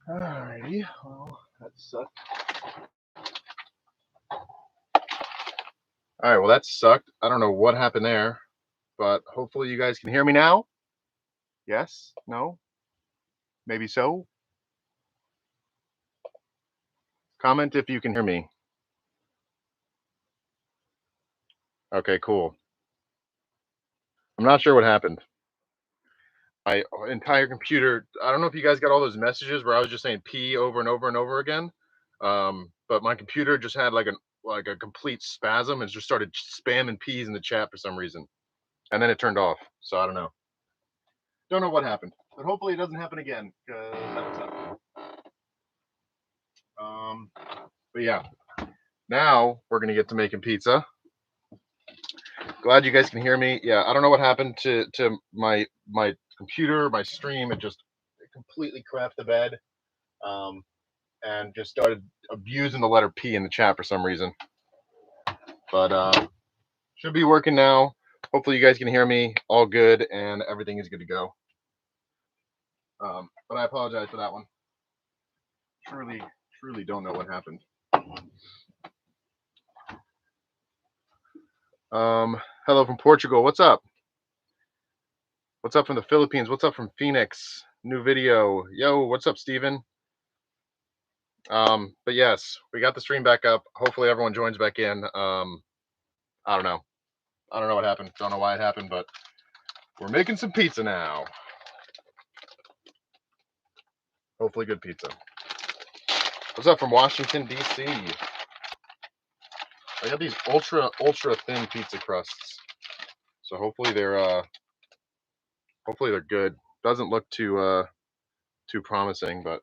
Alrighty, well, that sucked. Alright, well, that sucked. I don't know what happened there, but hopefully you guys can hear me now. Yes? No? Maybe so? Comment if you can hear me. Okay, cool. I'm not sure what happened. My entire computer, I don't know if you guys got all those messages where I was just saying P over and over and over again. But my computer just had like a complete spasm and just started spamming P's in the chat for some reason. And then it turned off. So I don't know. Don't know what happened. But hopefully it doesn't happen again, because that would suck. But yeah. Now we're gonna get to making pizza. Glad you guys can hear me. Yeah, I don't know what happened to my computer, my stream. It completely crapped the bed, and just started abusing the letter P in the chat for some reason. But should be working now. Hopefully you guys can hear me all good and everything is good to go. But I apologize for that one. Truly don't know what happened. Hello from Portugal. What's up? What's up from the Philippines? What's up from Phoenix? New video. Yo, what's up, Steven? But yes, we got the stream back up. Hopefully everyone joins back in. I don't know. I don't know what happened. Don't know why it happened, but we're making some pizza now. Hopefully good pizza. What's up from Washington, D.C.? I got these ultra thin pizza crusts. So hopefully they're good. Doesn't look too promising, but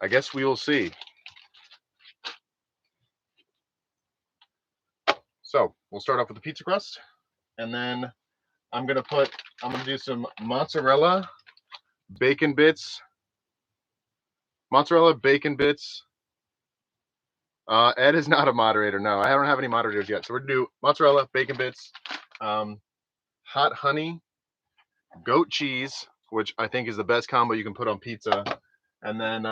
I guess we will see. So we'll start off with the pizza crust, and then I'm gonna do some mozzarella, bacon bits. Ed is not a moderator. No, I don't have any moderators yet. So we're gonna do mozzarella, bacon bits, hot honey, goat cheese, which I think is the best combo you can put on pizza, and then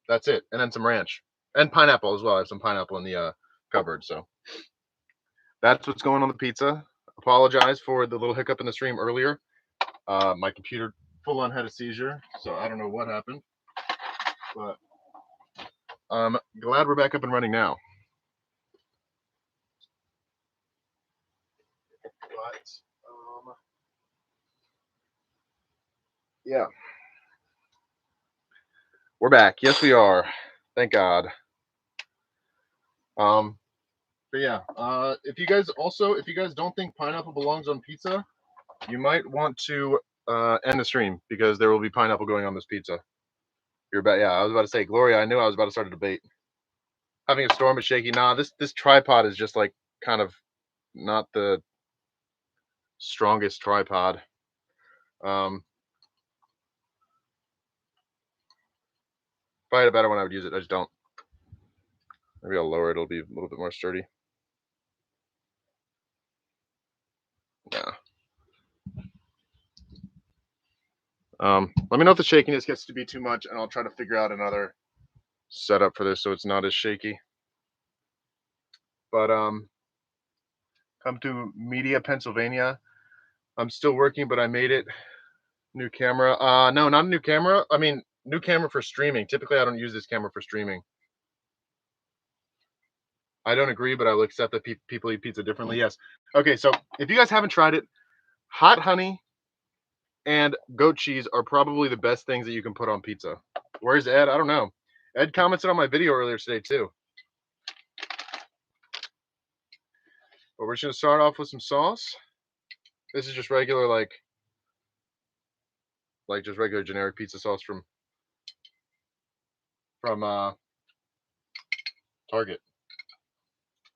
that's it. And then some ranch and pineapple as well. I have some pineapple in the cupboard. So that's what's going on the pizza. Apologize for the little hiccup in the stream earlier. My computer full on had a seizure, so I don't know what happened, but I'm glad we're back up and running now. But yeah, we're back. Yes, we are. Thank God. But yeah, if you guys don't think pineapple belongs on pizza, you might want to end the stream, because there will be pineapple going on this pizza. You're about, yeah, I was about to say, Gloria, I knew I was about to start a debate. Having a storm is shaky. Nah, this tripod is just like kind of not the strongest tripod. If I had a better one, I would use it. I just don't. Maybe I'll lower it. It'll be a little bit more sturdy. Yeah. Let me know if the shakiness gets to be too much, and I'll try to figure out another setup for this so it's not as shaky. But come to Media, Pennsylvania. I'm still working, but I made it. New camera. No, not a new camera. I mean, new camera for streaming. Typically, I don't use this camera for streaming. I don't agree, but I will accept that people eat pizza differently. Yes. Okay, so if you guys haven't tried it, hot honey and goat cheese are probably the best things that you can put on pizza. Where's Ed? I don't know. Ed commented on my video earlier today too. But we're just gonna start off with some sauce. This is just regular, like just regular generic pizza sauce from Target.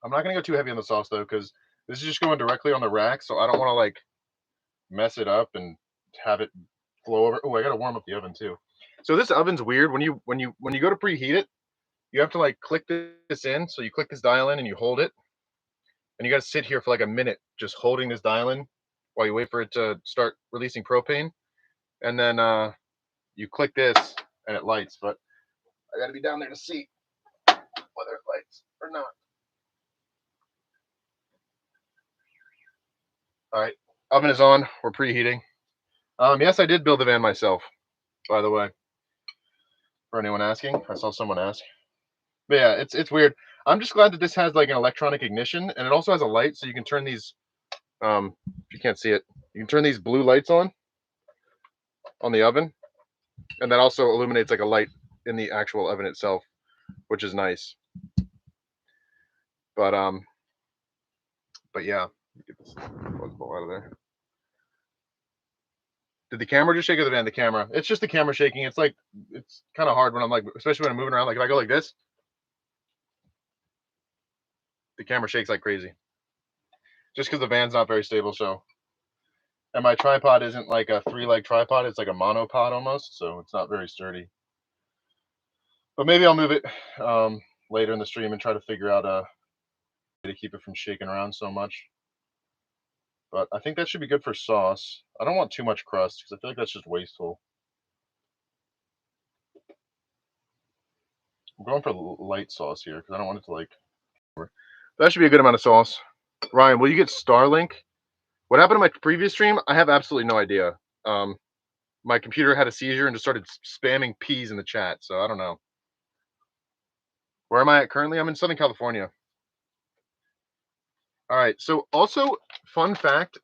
I'm not gonna go too heavy on the sauce though, because this is just going directly on the rack, so I don't want to like mess it up and have it flow over. Oh, I gotta warm up the oven too. So this oven's weird. When you go to preheat it, you have to like click this in. So you click this dial in and you hold it, and you got to sit here for like a minute just holding this dial in while you wait for it to start releasing propane, and then you click this and it lights, but I got to be down there to see whether it lights or not. All right, oven is on. We're preheating. Yes, I did build the van myself, by the way. For anyone asking, I saw someone ask. But yeah, it's weird. I'm just glad that this has like an electronic ignition, and it also has a light, so you can turn these. If you can't see it, you can turn these blue lights on the oven, and that also illuminates like a light in the actual oven itself, which is nice. But yeah, get this plug ball out of there. Did the camera just shake or the van? The camera. It's just the camera shaking. It's like it's kind of hard when I'm like, especially when I'm moving around. Like if I go like this, the camera shakes like crazy. Just because the van's not very stable. So, and my tripod isn't like a 3-leg tripod. It's like a monopod almost. So it's not very sturdy. But maybe I'll move it later in the stream and try to figure out a way to keep it from shaking around so much. But I think that should be good for sauce. I don't want too much crust because I feel like that's just wasteful. I'm going for light sauce here because I don't want it to like. That should be a good amount of sauce. Ryan, will you get Starlink? What happened to my previous stream? I have absolutely no idea. My computer had a seizure and just started spamming peas in the chat, so I don't know. Where am I at currently? I'm in Southern California. All right. So also, fun fact,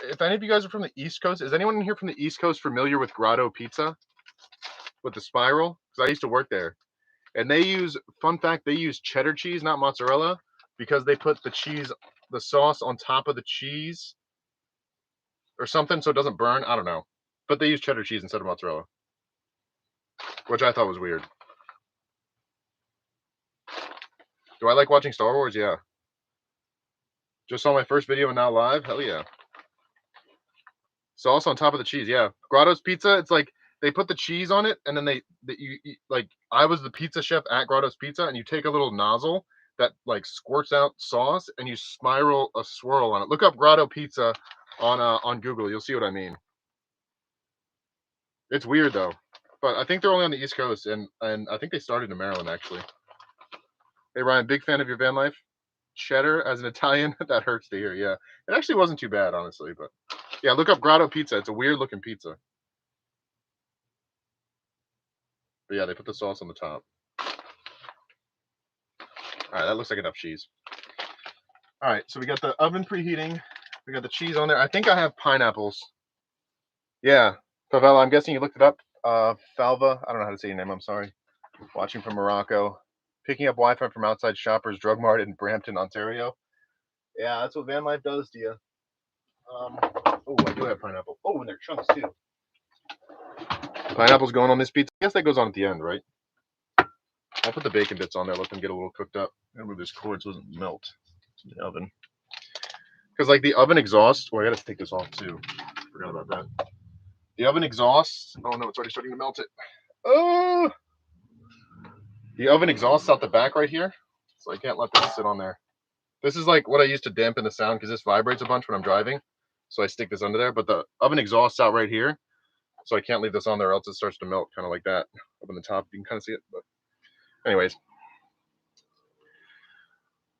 if any of you guys are from the East Coast, is anyone in here from the East Coast familiar with Grotto Pizza? With the spiral? Because I used to work there. And they use, fun fact, they use cheddar cheese, not mozzarella, because they put the sauce on top of the cheese or something so it doesn't burn. I don't know. But they use cheddar cheese instead of mozzarella, which I thought was weird. Do I like watching Star Wars? Yeah. Just saw my first video and now live? Hell yeah. Sauce on top of the cheese, yeah. Grotto's Pizza, it's like they put the cheese on it and then you like I was the pizza chef at Grotto's Pizza, and you take a little nozzle that like squirts out sauce and you spiral a swirl on it. Look up Grotto Pizza on Google. You'll see what I mean. It's weird though. But I think they're only on the East Coast, and I think they started in Maryland actually. Hey Ryan, big fan of your van life. Cheddar as an Italian, that hurts to hear. Yeah, it actually wasn't too bad, honestly. But yeah, look up Grotto Pizza. It's a weird looking pizza. But yeah, they put the sauce on the top. All right, that looks like enough cheese. All right, so we got the oven preheating. We got the cheese on there. I think I have pineapples. Yeah, Favela, I'm guessing you looked it up. Falva, I don't know how to say your name. I'm sorry. Watching from Morocco. Picking up Wi-Fi from outside Shoppers Drug Mart in Brampton, Ontario. Yeah, that's what van life does to you. Oh, I do have pineapple. Oh, and they're chunks too. Pineapple's going on this pizza. I guess that goes on at the end, right? I'll put the bacon bits on there, let them get a little cooked up. I'm gonna move this cord so it doesn't melt in the oven. Because like the oven exhaust, I gotta take this off too. Forgot about that. The oven exhaust. Oh no, it's already starting to melt it. Oh, the oven exhausts out the back right here, so I can't let this sit on there. This is like what I use to dampen the sound because this vibrates a bunch when I'm driving. So I stick this under there, but the oven exhausts out right here, so I can't leave this on there, or else it starts to melt, kind of like that up on the top. You can kind of see it, but anyways.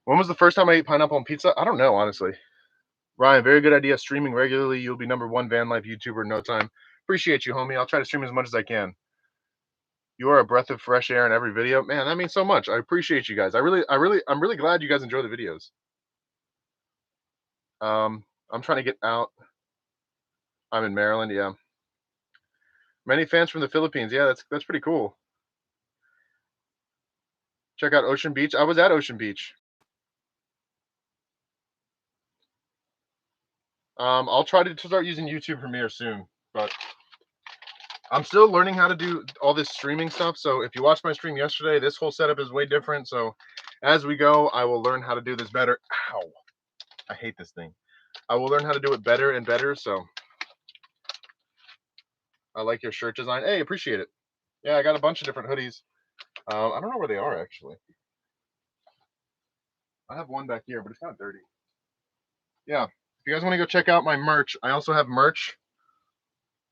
When was the first time I ate pineapple on pizza? I don't know, honestly. Ryan, very good idea. Streaming regularly. You'll be #1 van life YouTuber in no time. Appreciate you, homie. I'll try to stream as much as I can. You are a breath of fresh air in every video. Man, that means so much. I appreciate you guys. I'm really glad you guys enjoy the videos. I'm trying to get out. I'm in Maryland, yeah. Many fans from the Philippines. Yeah, that's pretty cool. Check out Ocean Beach. I was at Ocean Beach. I'll try to start using YouTube Premiere soon, but I'm still learning how to do all this streaming stuff. So if you watched my stream yesterday, this whole setup is way different. So as we go, I will learn how to do this better. Ow, I hate this thing. I will learn how to do it better and better. So I like your shirt design. Hey, appreciate it. Yeah, I got a bunch of different hoodies. I don't know where they are actually. I have one back here, but it's kind of dirty. Yeah, if you guys want to go check out my merch, I also have merch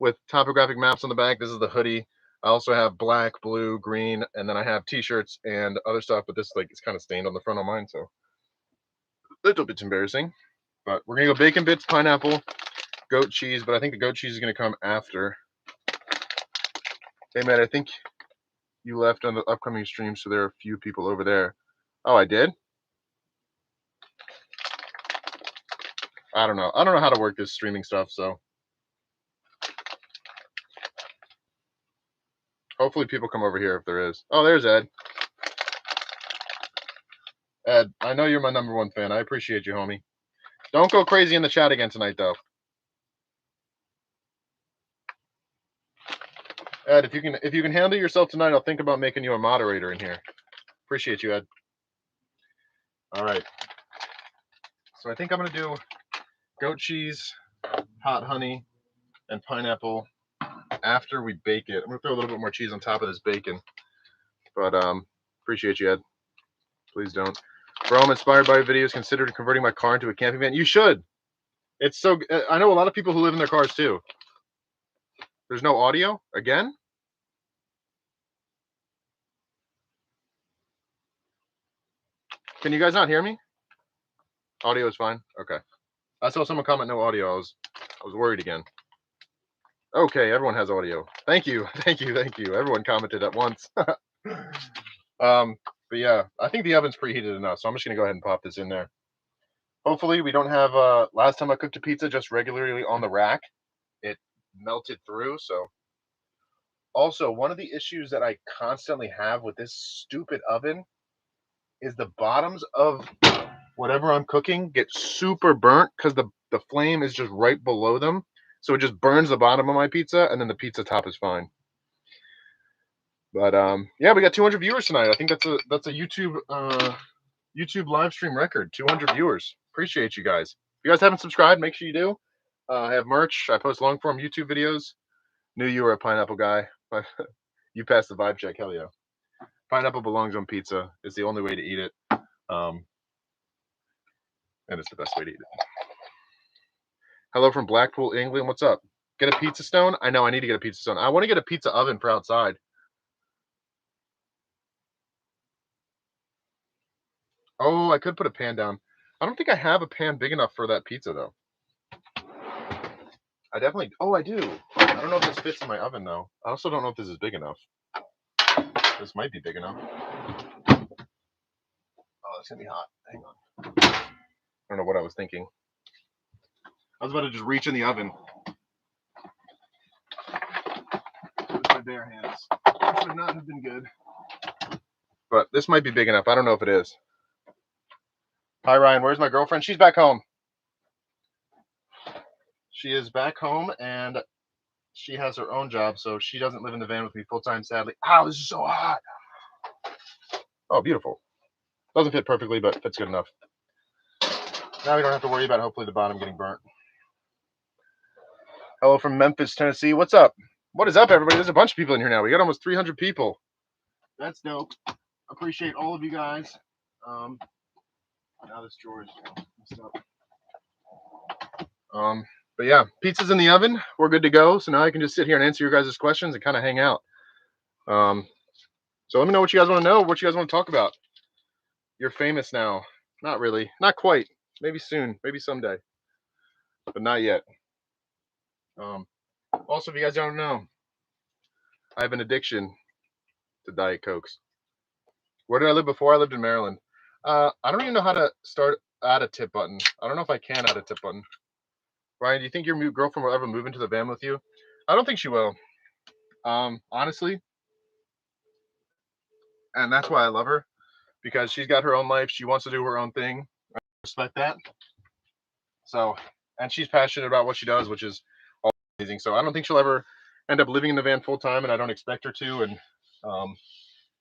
with topographic maps on the back. This is the hoodie. I also have black, blue, green, and then I have t-shirts and other stuff, but this like it's kind of stained on the front of mine, so a little bit embarrassing. But we're gonna go bacon bits, pineapple, goat cheese, but I think the goat cheese is gonna come after. Hey man, I think you left on the upcoming stream, so there are a few people over there. Oh, I did? I don't know. I don't know how to work this streaming stuff, so hopefully people come over here if there is. Oh, there's Ed. Ed, I know you're my #1 fan. I appreciate you, homie. Don't go crazy in the chat again tonight, though. Ed, if you can handle yourself tonight, I'll think about making you a moderator in here. Appreciate you, Ed. All right. So I think I'm gonna do goat cheese, hot honey, and pineapple after we bake it. I'm gonna throw a little bit more cheese on top of this bacon. But appreciate you, Ed. Please don't. Bro, I'm inspired by your videos. Consider converting my car into a camping van. You should. It's so. I know a lot of people who live in their cars too. There's no audio again. Can you guys not hear me? Audio is fine. Okay. I saw someone comment no audio. I was worried again. Okay, everyone has audio. Thank you, thank you, thank you. Everyone commented at once. But yeah, I think the oven's preheated enough, so I'm just gonna go ahead and pop this in there. Hopefully, we don't have. Last time I cooked a pizza just regularly on the rack, it melted through. So, also one of the issues that I constantly have with this stupid oven is the bottoms of whatever I'm cooking get super burnt because the flame is just right below them. So it just burns the bottom of my pizza, and then the pizza top is fine. But yeah, we got 200 viewers tonight. I think that's a YouTube live stream record. 200 viewers. Appreciate you guys. If you guys haven't subscribed, make sure you do. I have merch. I post long form YouTube videos. Knew you were a pineapple guy. You passed the vibe check. Hell yeah. Pineapple belongs on pizza. It's the only way to eat it. And it's the best way to eat it. Hello from Blackpool, England. What's up? Get a pizza stone? I know I need to get a pizza stone. I want to get a pizza oven for outside. Oh, I could put a pan down. I don't think I have a pan big enough for that pizza, though. I definitely... Oh, I do. I don't know if this fits in my oven, though. I also don't know if this is big enough. This might be big enough. Oh, it's going to be hot. Hang on. I don't know what I was thinking. I was about to just reach in the oven. With my bare hands. Which would not have been good. But this might be big enough. I don't know if it is. Hi, Ryan. Where's my girlfriend? She's back home. She is back home, and she has her own job, so she doesn't live in the van with me full-time, sadly. Ow, this is so hot. Oh, beautiful. Doesn't fit perfectly, but fits good enough. Now we don't have to worry about hopefully the bottom getting burnt. Hello from Memphis, Tennessee. What's up? What is up, everybody? There's a bunch of people in here now. We got almost 300 people. That's dope. Appreciate all of you guys. Now this drawer is messed up. But yeah, pizza's in the oven. We're good to go. So now I can just sit here and answer your guys' questions and kind of hang out. So let me know what you guys want to know, what you guys want to talk about. You're famous now. Not really. Not quite. Maybe soon. Maybe someday. But not yet. Also, if you guys don't know, I have an addiction to Diet Cokes. Where did I live before? I lived in Maryland. I don't even know how to add a tip button. I don't know if I can add a tip button. Ryan, do you think your girlfriend will ever move into the van with you? I don't think she will. Honestly. And that's why I love her. Because she's got her own life. She wants to do her own thing. I respect that. So, and she's passionate about what she does, which is amazing. So I don't think she'll ever end up living in the van full time, and I don't expect her to. And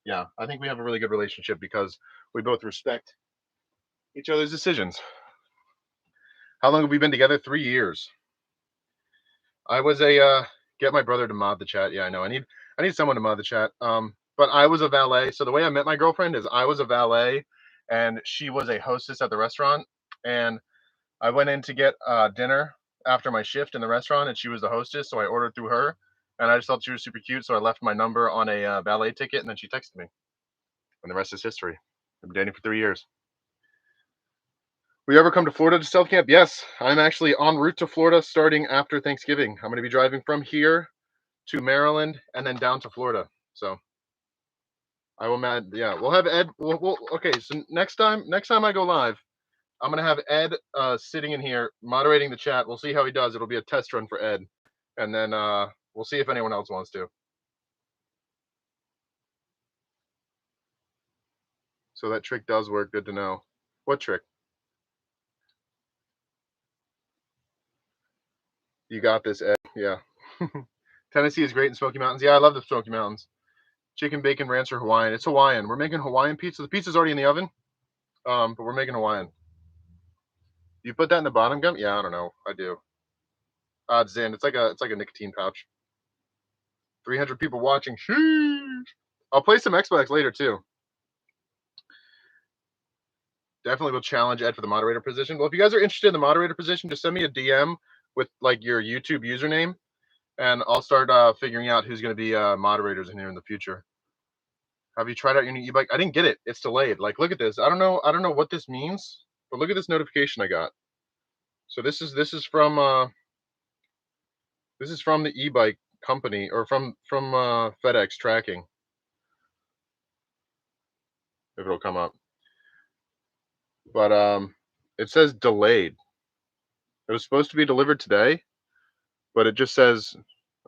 yeah, I think we have a really good relationship because we both respect each other's decisions. How long have we been together? 3 years. I was get my brother to mod the chat. Yeah, I know. I need someone to mod the chat. But I was a valet. So the way I met my girlfriend is I was a valet and she was a hostess at the restaurant. And I went in to get dinner after my shift in the restaurant, and she was the hostess, so I ordered through her, and I just thought she was super cute, so I left my number on a valet ticket, and then she texted me, and the rest is history. I've been dating for 3 years. Will you ever come to Florida to stealth camp? Yes, I'm actually en route to Florida starting after Thanksgiving. I'm going to be driving from here to Maryland and then down to Florida. So I will, yeah, we'll have Ed. Okay, so next time I go live, I'm gonna have Ed sitting in here moderating the chat. We'll see how he does. It'll be a test run for Ed, and then we'll see if anyone else wants to. So that trick does work. Good to know. What trick? You got this, Ed. Yeah. Tennessee is great in Smoky Mountains. Yeah, I love the Smoky Mountains. Chicken, bacon, ranch, or Hawaiian. It's Hawaiian. We're making Hawaiian pizza. The pizza's already in the oven, but we're making Hawaiian. You put that in the bottom gum? Yeah, I don't know. I do. Odds in. It's like a nicotine pouch. 300 people watching. Sheesh. I'll play some Xbox later too. Definitely will challenge Ed for the moderator position. Well, if you guys are interested in the moderator position, just send me a DM with like your YouTube username, and I'll start figuring out who's going to be moderators in here in the future. Have you tried out your new e-bike? I didn't get it. It's delayed. Like, look at this. I don't know what this means, but look at this notification I got. So this is from the e-bike company, or from FedEx tracking. If it'll come up, but it says delayed. It was supposed to be delivered today, but it just says.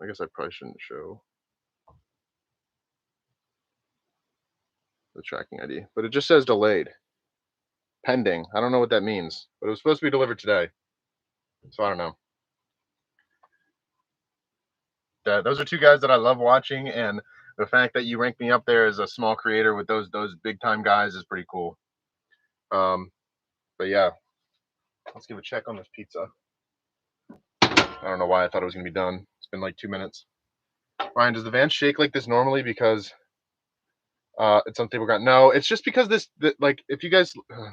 I guess I probably shouldn't show the tracking ID, but it just says delayed, pending. I don't know what that means, but it was supposed to be delivered today, so I don't know. Those are two guys that I love watching, and the fact that you rank me up there as a small creator with those big time guys is pretty cool. But yeah, let's give a check on this pizza. I don't know why I thought it was gonna be done. It's been like 2 minutes. Ryan, does the van shake like this normally because it's unstable ground? No, it's just because like if you guys, I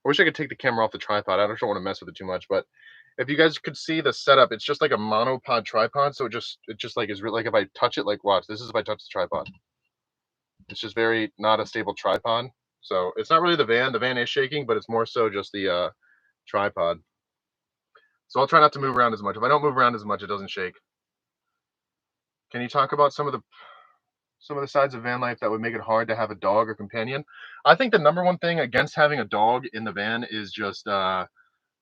wish I could take the camera off the tripod. I don't want to mess with it too much, but if you guys could see the setup, it's just like a monopod tripod. So it just like is like if I touch it, like watch, this is if I touch the tripod. It's just very not a stable tripod. So it's not really the van. The van is shaking, but it's more so just the tripod. So I'll try not to move around as much. If I don't move around as much, it doesn't shake. Can you talk about some of the sides of van life that would make it hard to have a dog or companion? I think the number one thing against having a dog in the van is just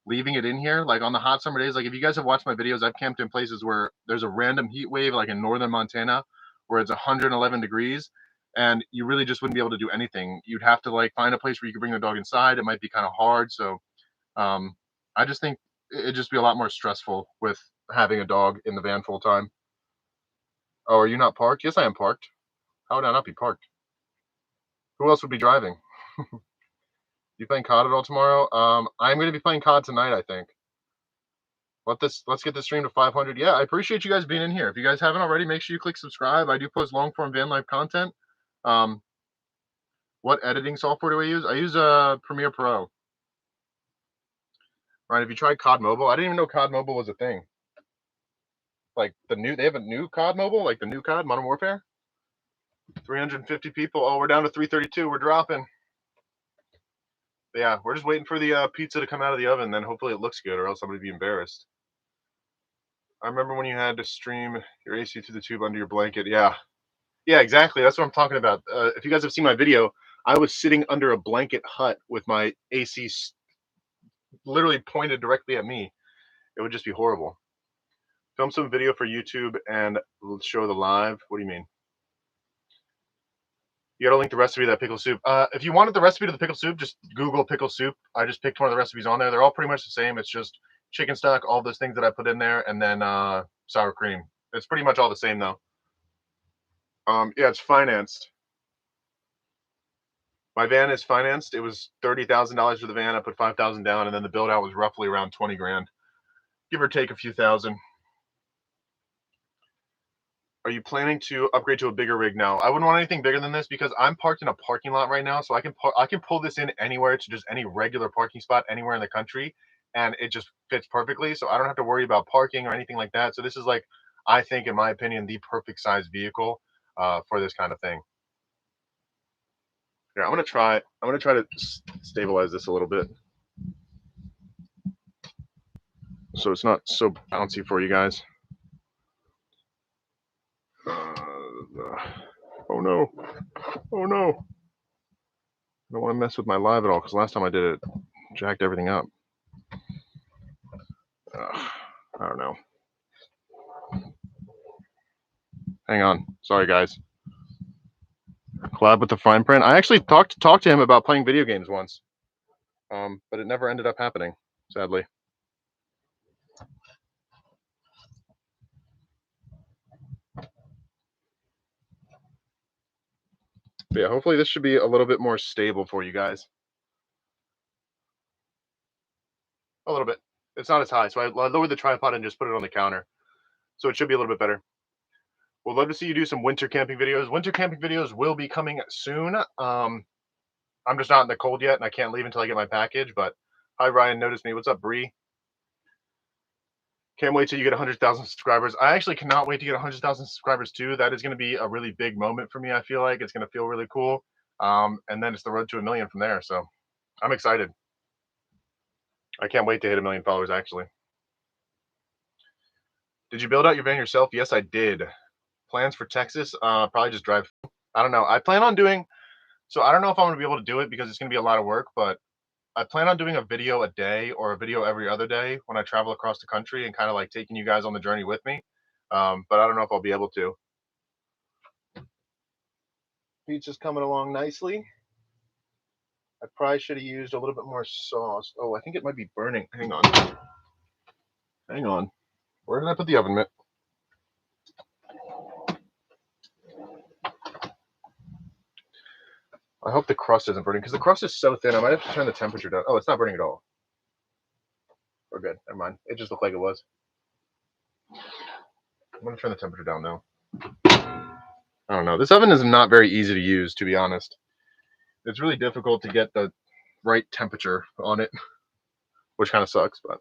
leaving it in here. Like on the hot summer days, like if you guys have watched my videos, I've camped in places where there's a random heat wave, like in northern Montana, where it's 111 degrees, and you really just wouldn't be able to do anything. You'd have to like find a place where you could bring the dog inside. It might be kind of hard. So I just think it'd just be a lot more stressful with having a dog in the van full time. Oh, are you not parked? Yes, I am parked. How would I not be parked? Who else would be driving? You playing COD at all tomorrow? I'm going to be playing COD tonight, I think. Let's get the stream to 500. Yeah, I appreciate you guys being in here. If you guys haven't already, make sure you click subscribe. I do post long form van life content. What editing software do I use? I use Premiere Pro. Right? Have you tried COD Mobile? I didn't even know COD Mobile was a thing. Like they have a new COD Mobile, like the new COD Modern Warfare. 350 people. Oh, we're down to 332. We're dropping. But yeah, we're just waiting for the pizza to come out of the oven. Then hopefully it looks good, or else I'm gonna be embarrassed. I remember when you had to stream your AC through the tube under your blanket. Yeah, exactly. That's what I'm talking about. If you guys have seen my video, I was sitting under a blanket hut with my AC literally pointed directly at me. It would just be horrible. Film some video for YouTube and show the live. What do you mean? You gotta link the recipe of that pickle soup. If you wanted the recipe to the pickle soup, just Google pickle soup. I just picked one of the recipes on there. They're all pretty much the same. It's just chicken stock, all those things that I put in there, and then sour cream. It's pretty much all the same though. Yeah, it's financed. My van is financed. It was $30,000 for the van. I put 5,000 down, and then the build out was roughly around 20 grand, give or take a few thousand. Are you planning to upgrade to a bigger rig now? I wouldn't want anything bigger than this because I'm parked in a parking lot right now, so I can pull this in anywhere to just any regular parking spot anywhere in the country, and it just fits perfectly. So I don't have to worry about parking or anything like that. So this is like, I think, in my opinion, the perfect size vehicle for this kind of thing. Here, I'm gonna try to stabilize this a little bit so it's not so bouncy for you guys. Oh no! Oh no! I don't want to mess with my live at all because last time I did it, jacked everything up. I don't know. Hang on. Sorry, guys. Collab with the fine print. I actually talked to him about playing video games once, but it never ended up happening, sadly. But yeah, hopefully this should be a little bit more stable for you guys. A little bit. It's not as high, so I lowered the tripod and just put it on the counter. So it should be a little bit better. We'd love to see you do some winter camping videos. Winter camping videos will be coming soon. I'm just not in the cold yet, and I can't leave until I get my package. But hi, Ryan. Notice me. What's up, Bree? Can't wait till you get 100,000 subscribers. I actually cannot wait to get 100,000 subscribers too. That is going to be a really big moment for me. I feel like it's going to feel really cool. And then it's the road to 1 million from there. So I'm excited. I can't wait to hit 1 million followers, actually. Did you build out your van yourself? Yes, I did. Plans for Texas? Probably just drive. I don't know. I plan on doing, so I don't know if I'm going to be able to do it because it's going to be a lot of work, but I plan on doing a video a day or a video every other day when I travel across the country and kind of like taking you guys on the journey with me. But I don't know if I'll be able to. Pizza's coming along nicely. I probably should have used a little bit more sauce. Oh, I think it might be burning. Hang on. Hang on. Where did I put the oven mitt? I hope the crust isn't burning because the crust is so thin. I might have to turn the temperature down. Oh, it's not burning at all. We're good. Never mind. It just looked like it was. I'm going to turn the temperature down now. I don't know. This oven is not very easy to use, to be honest. It's really difficult to get the right temperature on it, which kind of sucks. But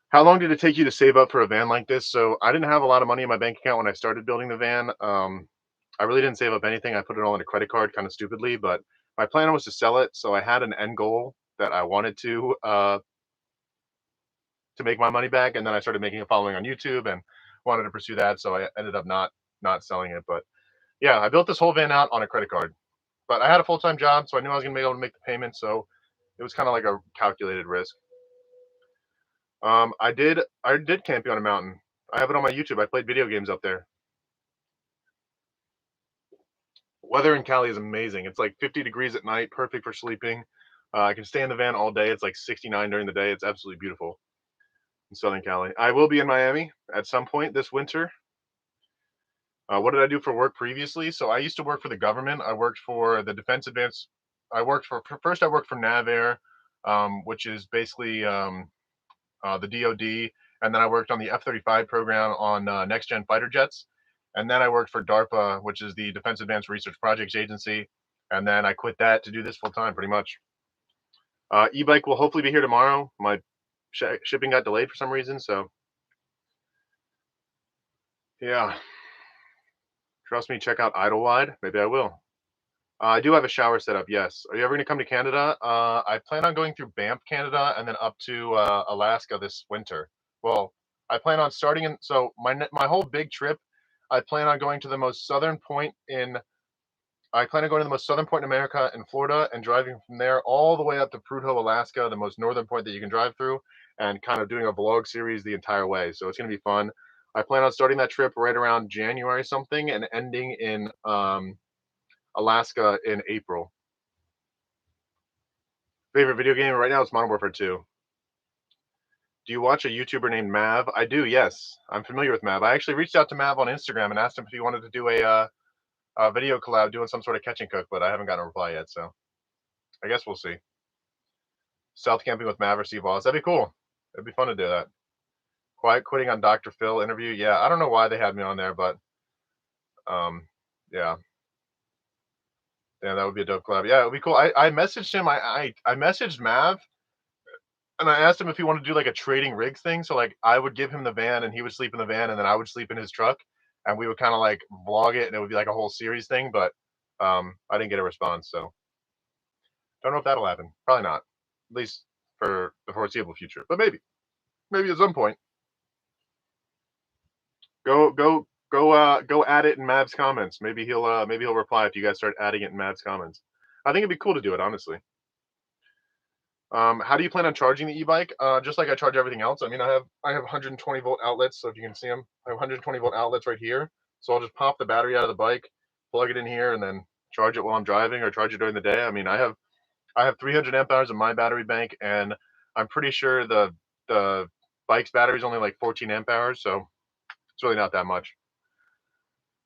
how long did it take you to save up for a van like this? So I didn't have a lot of money in my bank account when I started building the van. I really didn't save up anything. I put it all in a credit card kind of stupidly, but my plan was to sell it. So I had an end goal that I wanted to make my money back. And then I started making a following on YouTube and wanted to pursue that. So I ended up not selling it. But yeah, I built this whole van out on a credit card. But I had a full-time job, so I knew I was going to be able to make the payment. So it was kind of like a calculated risk. I did camping on a mountain. I have it on my YouTube. I played video games up there. Weather in Cali is amazing. It's like 50 degrees at night, perfect for sleeping. I can stay in the van all day. It's like 69 during the day. It's absolutely beautiful in Southern Cali. I will be in Miami at some point this winter. What did I do for work previously? So I used to work for the government. I worked for the Defense Advanced. I worked for first. I worked for NavAir, which is basically the DoD, and then I worked on the F-35 program on next gen fighter jets, and then I worked for DARPA, which is the Defense Advanced Research Projects Agency, and then I quit that to do this full time, pretty much. E-bike will hopefully be here tomorrow. My shipping got delayed for some reason, so yeah. Trust me, check out Idlewide. Maybe I will. I do have a shower set up, yes. Are you ever going to come to Canada? I plan on going through Banff, Canada, and then up to Alaska this winter. Well, I plan on starting in, so my whole big trip, I plan on going to the most southern point in, I plan on going to the most southern point in America in Florida and driving from there all the way up to Prudhoe, Alaska, the most northern point that you can drive through, and kind of doing a vlog series the entire way. So it's going to be fun. I plan on starting that trip right around January something and ending in Alaska in April. Favorite video game right now is Modern Warfare 2. Do you watch a YouTuber named Mav? I do, yes. I'm familiar with Mav. I actually reached out to Mav on Instagram and asked him if he wanted to do a video collab doing some sort of catch and cook, but I haven't gotten a reply yet, so I guess we'll see. South camping with Mav or Steve Wallace. That'd be cool. It'd be fun to do that. Quiet quitting on Dr. Phil interview. Yeah, I don't know why they had me on there, but yeah. Yeah, that would be a dope collab. Yeah, it would be cool. I messaged him. I messaged Mav And I asked him if he wanted to do like a trading rigs thing. So like I would give him the van and he would sleep in the van and then I would sleep in his truck and we would kind of like vlog it and it would be like a whole series thing. But I didn't get a response, so don't know if that'll happen. Probably not, at least for the foreseeable future. But maybe at some point. Go add it in Mav's comments. Maybe he'll reply if you guys start adding it in Mav's comments. I think it'd be cool to do it, honestly. How do you plan on charging the e-bike? Just like I charge everything else. I mean, I have 120-volt outlets, so if you can see them, I have 120-volt outlets right here. So I'll just pop the battery out of the bike, plug it in here, and then charge it while I'm driving or charge it during the day. I mean, I have 300 amp hours in my battery bank, and I'm pretty sure the bike's battery is only like 14 amp hours, so it's really not that much.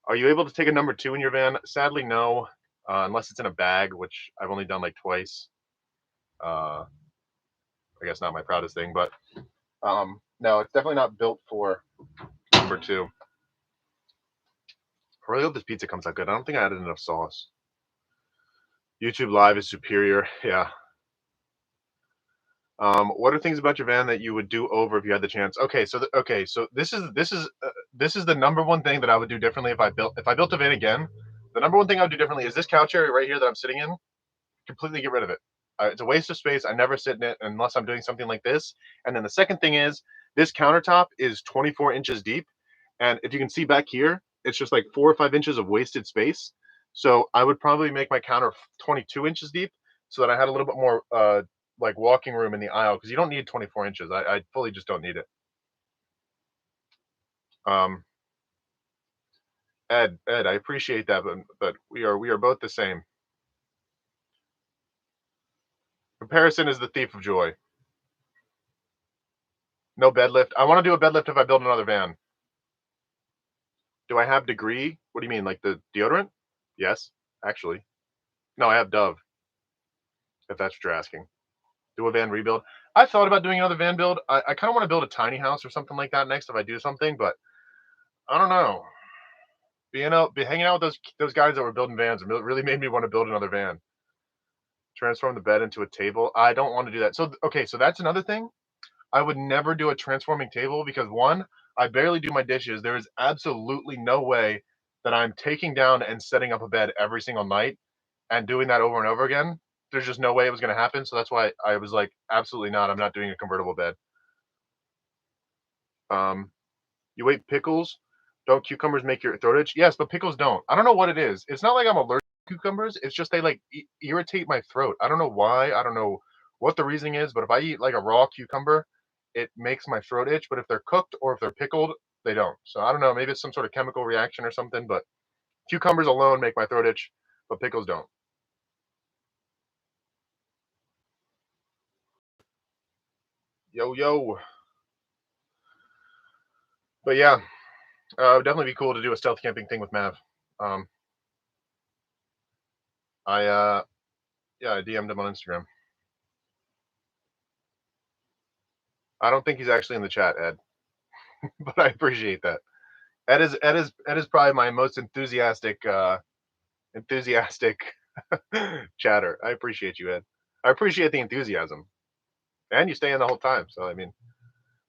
Are you able to take a number 2 in your van? Sadly, no, unless it's in a bag, which I've only done like twice. Uh, I guess not my proudest thing, but no, it's definitely not built for number 2. I really hope this pizza comes out good. I don't think I added enough sauce. YouTube Live is superior. Yeah. What are things about your van that you would do over if you had the chance? Okay, so this is the number one thing that I would do differently if I built a van again. The number one thing I would do differently is this couch area right here that I'm sitting in. Completely get rid of it. It's a waste of space. I never sit in it unless I'm doing something like this. And then the second thing is this countertop is 24 inches deep, and if you can see back here, it's just like 4 or 5 inches of wasted space. So I would probably make my counter 22 inches deep so that I had a little bit more like walking room in the aisle, because you don't need 24 inches. I fully just don't need it. Um, Ed, I appreciate that, but we are both the same. Comparison is the thief of joy. No bed lift. I want to do a bed lift if I build another van. Do I have Degree? What do you mean, like the deodorant? Yes, actually. No, I have Dove, if that's what you're asking. Do a van rebuild. I thought about doing another van build. I kind of want to build a tiny house or something like that next if I do something, but I don't know. Hanging out with those guys that were building vans really made me want to build another van. Transform the bed into a table. I don't want to do that. So okay, so that's another thing. I would never do a transforming table because one, I barely do my dishes. There is absolutely no way that I'm taking down and setting up a bed every single night and doing that over and over again. There's just no way it was going to happen. So that's why I was like, absolutely not. I'm not doing a convertible bed. You ate pickles. Don't cucumbers make your throat itch? Yes, but pickles don't. I don't know what it is. It's not like I'm allergic to cucumbers. It's just they like irritate my throat. I don't know why. I don't know what the reasoning is, but if I eat like a raw cucumber, it makes my throat itch. But if they're cooked or if they're pickled, they don't. So I don't know. Maybe it's some sort of chemical reaction or something. But cucumbers alone make my throat itch, but pickles don't. Yo yo. But yeah, it would definitely be cool to do a stealth camping thing with Mav. Um, I yeah, I DM'd him on Instagram. I don't think he's actually in the chat, Ed, but I appreciate that. Ed is probably my most enthusiastic chatter. I appreciate you, Ed. I appreciate the enthusiasm, and you stay in the whole time. So I mean,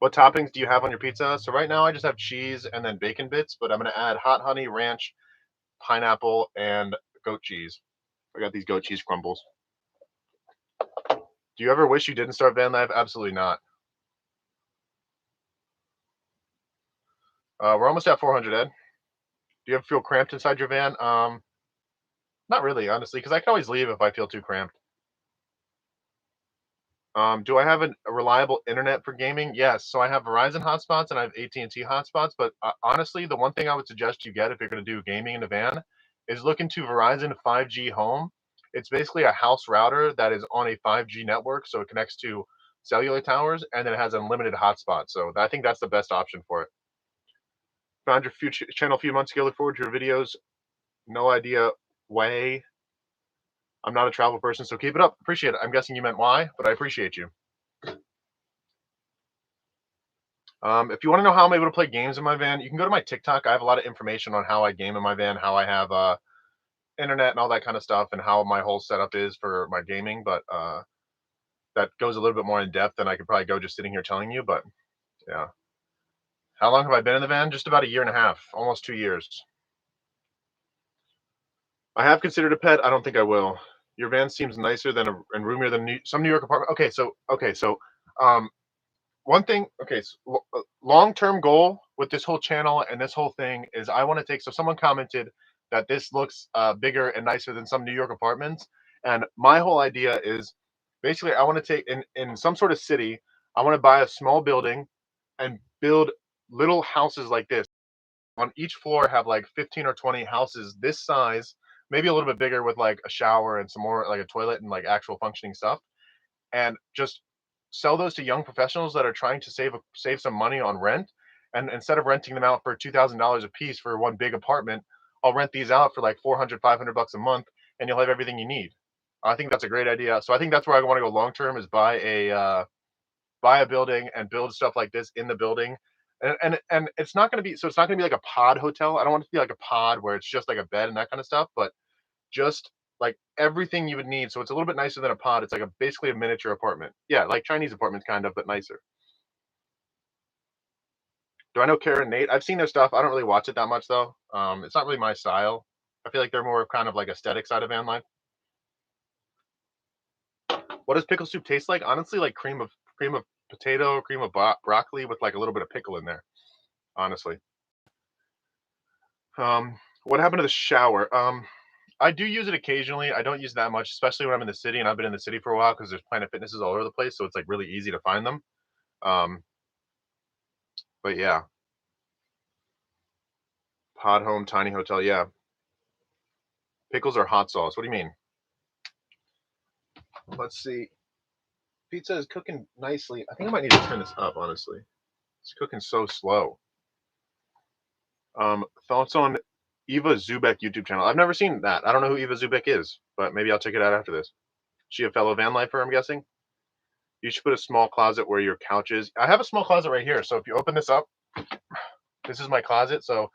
what toppings do you have on your pizza? So right now I just have cheese and then bacon bits, but I'm gonna add hot honey, ranch, pineapple, and goat cheese. I got these goat cheese crumbles. Do you ever wish you didn't start van life? Absolutely not. We're almost at 400, Ed. Do you ever feel cramped inside your van? Not really, honestly, because I can always leave if I feel too cramped. Do I have a reliable internet for gaming? Yes. So I have Verizon hotspots and I have AT&T hotspots. But honestly, the one thing I would suggest you get if you're going to do gaming in a van is look into Verizon 5G Home. It's basically a house router that is on a 5G network, so it connects to cellular towers and then it has unlimited hotspot. So I think that's the best option for it. Found your channel a few months ago. Look forward to your videos. No idea why. I'm not a travel person, so keep it up. Appreciate it. I'm guessing you meant why, but I appreciate you. If you want to know how I'm able to play games in my van, you can go to my TikTok. I have a lot of information on how I game in my van, how I have internet and all that kind of stuff, and how my whole setup is for my gaming. But that goes a little bit more in depth than I could probably go just sitting here telling you. But yeah, how long have I been in the van? Just about a year and a half, almost 2 years. I have considered a pet. I don't think I will. Your van seems nicer than and roomier than some New York apartment. Okay, so um, one thing. Okay, so long-term goal with this whole channel and this whole thing is I want to take. So someone commented that this looks bigger and nicer than some New York apartments, and my whole idea is basically I want to take in some sort of city. I want to buy a small building and build little houses like this on each floor, have like 15 or 20 houses this size, maybe a little bit bigger with like a shower and some more like a toilet and like actual functioning stuff, and just sell those to young professionals that are trying to save some money on rent. And instead of renting them out for $2,000 a piece for one big apartment, I'll rent these out for like 400, $500 a month, and you'll have everything you need. I think that's a great idea. So I think that's where I want to go long term is buy a building and build stuff like this in the building. And it's not going to be, so it's not going to be like a pod hotel. I don't want it to be like a pod where it's just like a bed and that kind of stuff, but just like everything you would need. So it's a little bit nicer than a pod. It's like basically a miniature apartment. Yeah, like Chinese apartments kind of, but nicer. Do I know Kara and Nate? I've seen their stuff. I don't really watch it that much though. It's not really my style. I feel like they're more of kind of like aesthetic side of van life. What does pickle soup taste like? Honestly, like cream of potato, cream of broccoli with like a little bit of pickle in there. Honestly. What happened to the shower? I do use it occasionally. I don't use it that much, especially when I'm in the city, and I've been in the city for a while because there's Planet Fitnesses all over the place, so it's like really easy to find them. Um, but yeah, pod home, tiny hotel. Yeah, pickles or hot sauce. What do you mean? Let's see. Pizza is cooking nicely. I think I might need to turn this up. Honestly, it's cooking so slow. Thoughts on Eva Zubek YouTube channel? I've never seen that. I don't know who Eva Zubek is, but maybe I'll check it out after this. She a fellow van lifer, I'm guessing. You should put a small closet where your couch is. I have a small closet right here. So if you open this up, this is my closet. So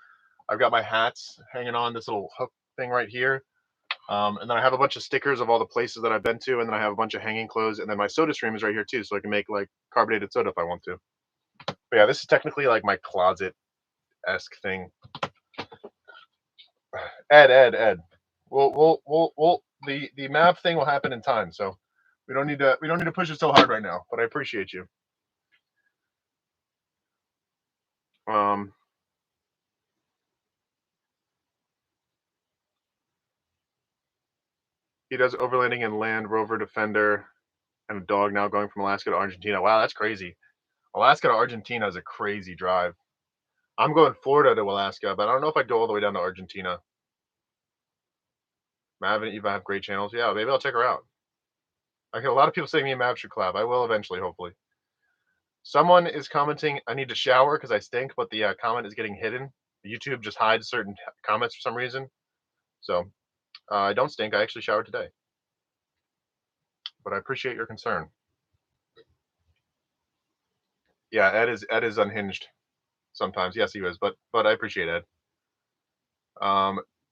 I've got my hats hanging on this little hook thing right here. And then I have a bunch of stickers of all the places that I've been to. And then I have a bunch of hanging clothes. And then my soda stream is right here too. So I can make like carbonated soda if I want to. But yeah, this is technically like my closet-esque thing. Ed. The map thing will happen in time. So we don't need to push it so hard right now. But I appreciate you. Um, he does overlanding and Land Rover Defender and a dog now going from Alaska to Argentina. Wow, that's crazy. Alaska to Argentina is a crazy drive. I'm going Florida to Alaska, but I don't know if I'd go all the way down to Argentina. Mav and Eva have great channels. Yeah, maybe I'll check her out. I get a lot of people saying me and Mav should collab. I will eventually, hopefully. Someone is commenting, I need to shower because I stink, but the comment is getting hidden. YouTube just hides certain comments for some reason. So I don't stink. I actually showered today. But I appreciate your concern. Yeah, Ed is unhinged sometimes. Yes, he is, but I appreciate Ed.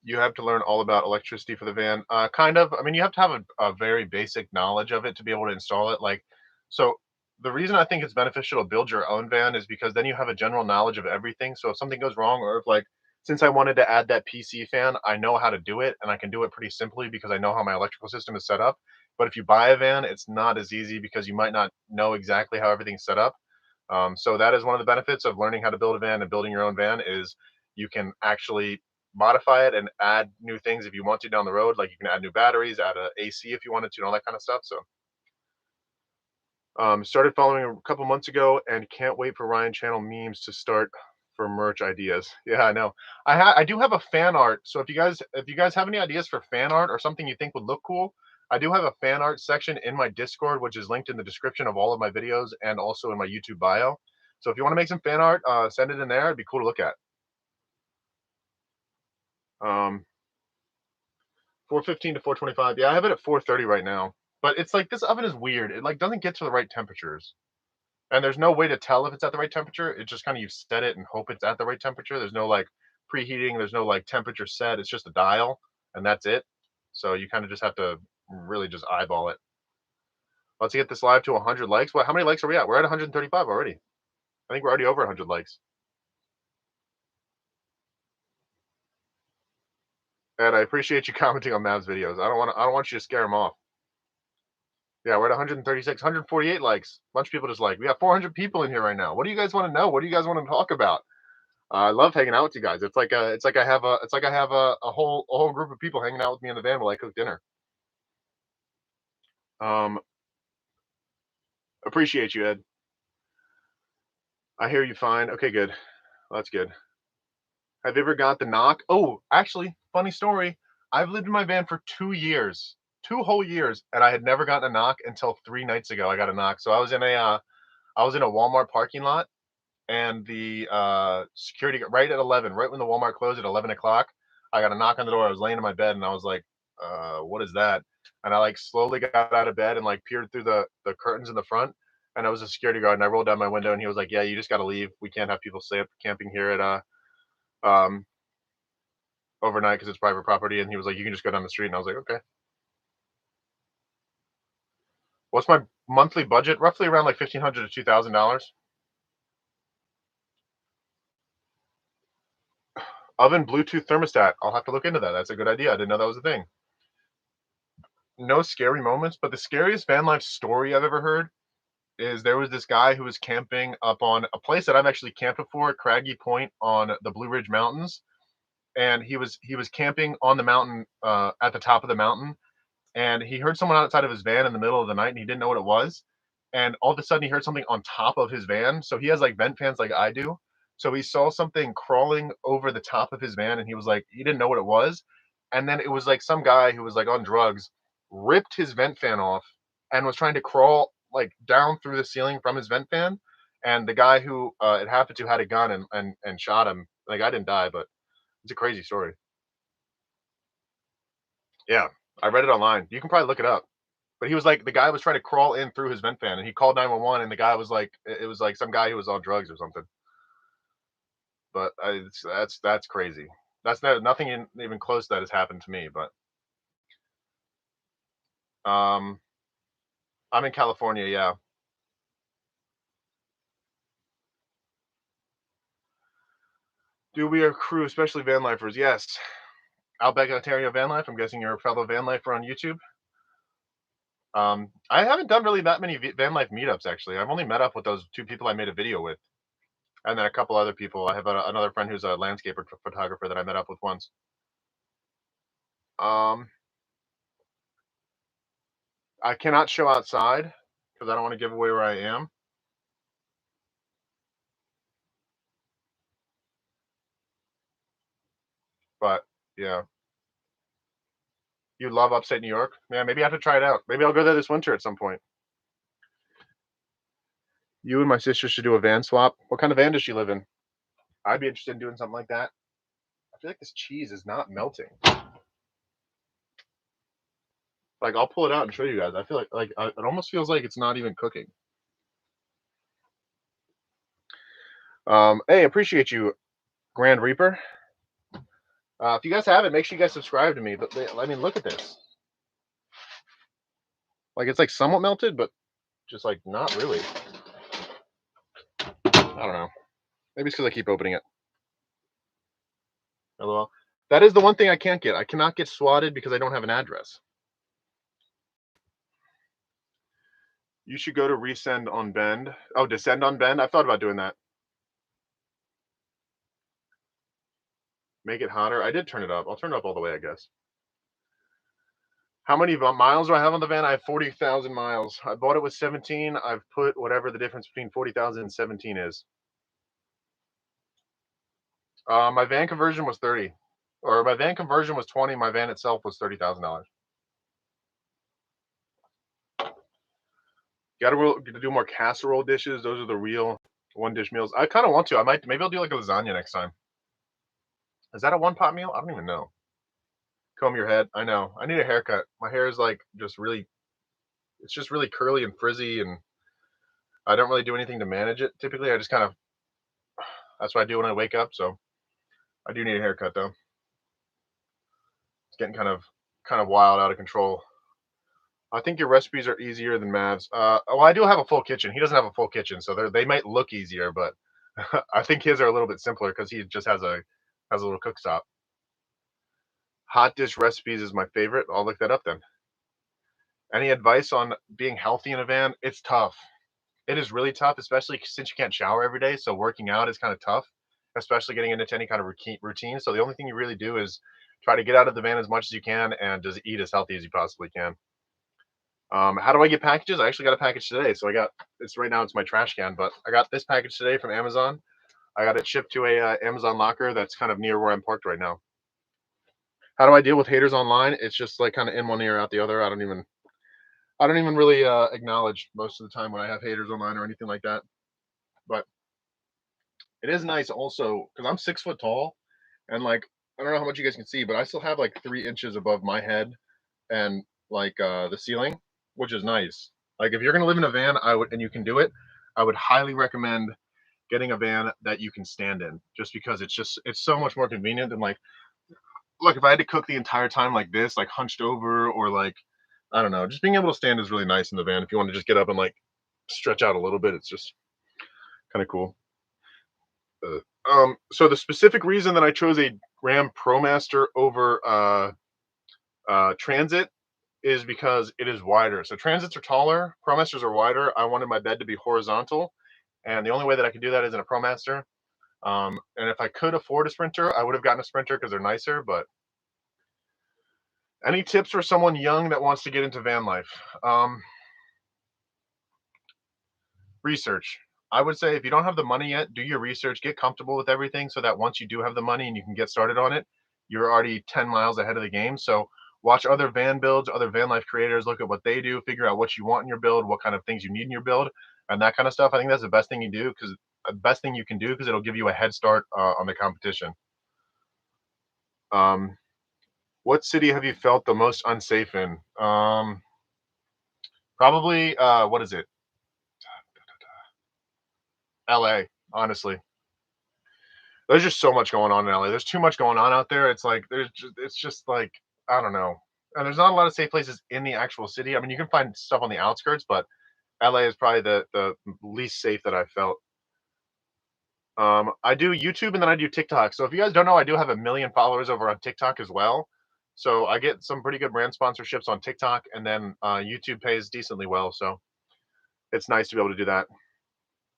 You have to learn all about electricity for the van. Kind of. I mean, you have to have a very basic knowledge of it to be able to install it. Like, so the reason I think it's beneficial to build your own van is because then you have a general knowledge of everything. So if something goes wrong, or if like, since I wanted to add that PC fan, I know how to do it, and I can do it pretty simply because I know how my electrical system is set up. But if you buy a van, it's not as easy because you might not know exactly how everything's set up. So that is one of the benefits of learning how to build a van and building your own van is you can actually modify it and add new things if you want to down the road. Like you can add new batteries, add a AC if you wanted to, and all that kind of stuff. So started following a couple months ago and can't wait for Ryan channel memes to start for merch ideas. Yeah, I know. I do have a fan art. So if you guys have any ideas for fan art or something you think would look cool, I do have a fan art section in my Discord, which is linked in the description of all of my videos and also in my YouTube bio. So if you want to make some fan art, send it in there. It'd be cool to look at. 415 to 425. Yeah, I have it at 430 right now. But it's like this oven is weird. It like doesn't get to the right temperatures. And there's no way to tell if it's at the right temperature. It's just kind of you set it and hope it's at the right temperature. There's no like preheating, there's no like temperature set. It's just a dial and that's it. So you kind of just have to really just eyeball it. Let's get this live to 100 likes. What? How many likes are we at? We're at 135 already. I think we're already over 100 likes. Ed, I appreciate you commenting on Mav's videos. I don't want you to scare him off. Yeah, we're at 136, 148 likes. A bunch of people just like. We got 400 people in here right now. What do you guys want to know? What do you guys want to talk about? I love hanging out with you guys. It's like I have a whole group of people hanging out with me in the van while I cook dinner. Appreciate you, Ed. I hear you fine. Okay, good. That's good. Have you ever got the knock? Oh, actually, funny story. I've lived in my van for 2 years, 2 whole years, and I had never gotten a knock until 3 nights ago. I got a knock. So I was in a Walmart parking lot, and the security right at 11, right when the Walmart closed at 11 o'clock, I got a knock on the door. I was laying in my bed, and I was like, "What is that?" And I like slowly got out of bed and like peered through the curtains in the front, and I was a security guard. And I rolled down my window, and he was like, "Yeah, you just got to leave. We can't have people stay up camping here at um overnight because it's private property." And he was like, "You can just go down the street." And I was like, "Okay." What's my monthly budget? Roughly around like $1,500 to $2,000. Oven, Bluetooth thermostat. I'll have to look into that. That's a good idea. I didn't know that was a thing. No scary moments, but the scariest van life story I've ever heard is there was this guy who was camping up on a place that I've actually camped before, Craggy Point on the Blue Ridge Mountains, and he was camping on the mountain at the top of the mountain, and he heard someone outside of his van in the middle of the night, and he didn't know what it was. And all of a sudden, he heard something on top of his van. So he has like vent fans like I do. So he saw something crawling over the top of his van, and he was like, he didn't know what it was. And then it was like some guy who was like on drugs ripped his vent fan off and was trying to crawl like down through the ceiling from his vent fan. And the guy who it happened to had a gun and shot him. Like I didn't die, but it's a crazy story. Yeah, I read it online. You can probably look it up. But he was like, the guy was trying to crawl in through his vent fan, and he called 911, and the guy was like, it was like some guy who was on drugs or something. But that's crazy. That's nothing even close to that has happened to me. But um, I'm in California. Yeah. Do we are crew, especially van lifers? Yes. Outback Ontario van life. I'm guessing you're a fellow van lifer on YouTube. I haven't done really that many van life meetups actually. I've only met up with those two people I made a video with, and then a couple other people. I have another friend who's a landscaper photographer that I met up with once. Um, I cannot show outside because I don't want to give away where I am. But yeah, you love upstate New York. Yeah, maybe I have to try it out. Maybe I'll go there this winter at some point. You and my sister should do a van swap. What kind of van does she live in? I'd be interested in doing something like that. I feel like this cheese is not melting. Like I'll pull it out and show you guys. I feel like it almost feels like it's not even cooking. Hey, appreciate you, Grand Reaper. If you guys haven't, make sure you guys subscribe to me. But I mean, look at this. Like it's like somewhat melted, but just like not really. I don't know. Maybe it's because I keep opening it. LOL. That is the one thing I can't get. I cannot get swatted because I don't have an address. You should go to resend on Bend. Oh, descend on Bend. I've thought about doing that. Make it hotter. I did turn it up. I'll turn it up all the way, I guess. How many miles do I have on the van? I have 40,000 miles. I bought it with 17. I've put whatever the difference between 40,000 and 17 is. My van conversion was 30. Or my van conversion was 20. My van itself was $30,000. Got to do more casserole dishes. Those are the real one dish meals. I kind of want to. Maybe I'll do like a lasagna next time. Is that a one pot meal? I don't even know. Comb your head. I know. I need a haircut. My hair is like just really, it's just really curly and frizzy, and I don't really do anything to manage it. Typically, I just kind of, that's what I do when I wake up. So I do need a haircut though. It's getting kind of wild, out of control. I think your recipes are easier than Mav's. Oh, I do have a full kitchen. He doesn't have a full kitchen, so they might look easier, but I think his are a little bit simpler because he just has a little cooktop. Hot dish recipes is my favorite. I'll look that up then. Any advice on being healthy in a van? It's tough. It is really tough, especially since you can't shower every day. So working out is kind of tough, especially getting into any kind of routine. So the only thing you really do is try to get out of the van as much as you can and just eat as healthy as you possibly can. How do I get packages? I actually got a package today. So I got it's right now. It's my trash can, but I got this package today from Amazon. I got it shipped to a Amazon locker that's kind of near where I'm parked right now. How do I deal with haters online? It's just like kind of in one ear out the other. I don't even really acknowledge most of the time when I have haters online or anything like that. But it is nice also because I'm 6 foot tall and like I don't know how much you guys can see, but I still have like 3 inches above my head and like the ceiling, which is nice. Like if you're gonna live in a van, I would and you can do it, I would highly recommend getting a van that you can stand in, just because it's so much more convenient than like look if I had to cook the entire time like this, like hunched over or like I don't know, just being able to stand is really nice in the van. If you want to just get up and like stretch out a little bit, it's just kind of cool. So the specific reason that I chose a Ram ProMaster over Transit is because it is wider. So Transits are taller, ProMasters are wider. I wanted my bed to be horizontal, and the only way that I could do that is in a ProMaster. And if I could afford a Sprinter, I would have gotten a Sprinter because they're nicer. But any tips for someone young that wants to get into van life? Research. I would say if you don't have the money yet, do your research, get comfortable with everything so that once you do have the money and you can get started on it, you're already 10 miles ahead of the game. So watch other van builds, other van life creators, look at what they do, figure out what you want in your build, what kind of things you need in your build, and that kind of stuff. I think that's the best thing you do because the best thing you can do because it'll give you a head start on the competition. Um, what city have you felt the most unsafe in? Probably what is it? LA, honestly. There's just so much going on in LA. There's too much going on out there. It's just like I don't know. And there's not a lot of safe places in the actual city. I mean, you can find stuff on the outskirts, but LA is probably the least safe that I've felt. I do YouTube and then I do TikTok. So if you guys don't know, I do have 1 million followers over on TikTok as well. So I get some pretty good brand sponsorships on TikTok, and then YouTube pays decently well. So it's nice to be able to do that.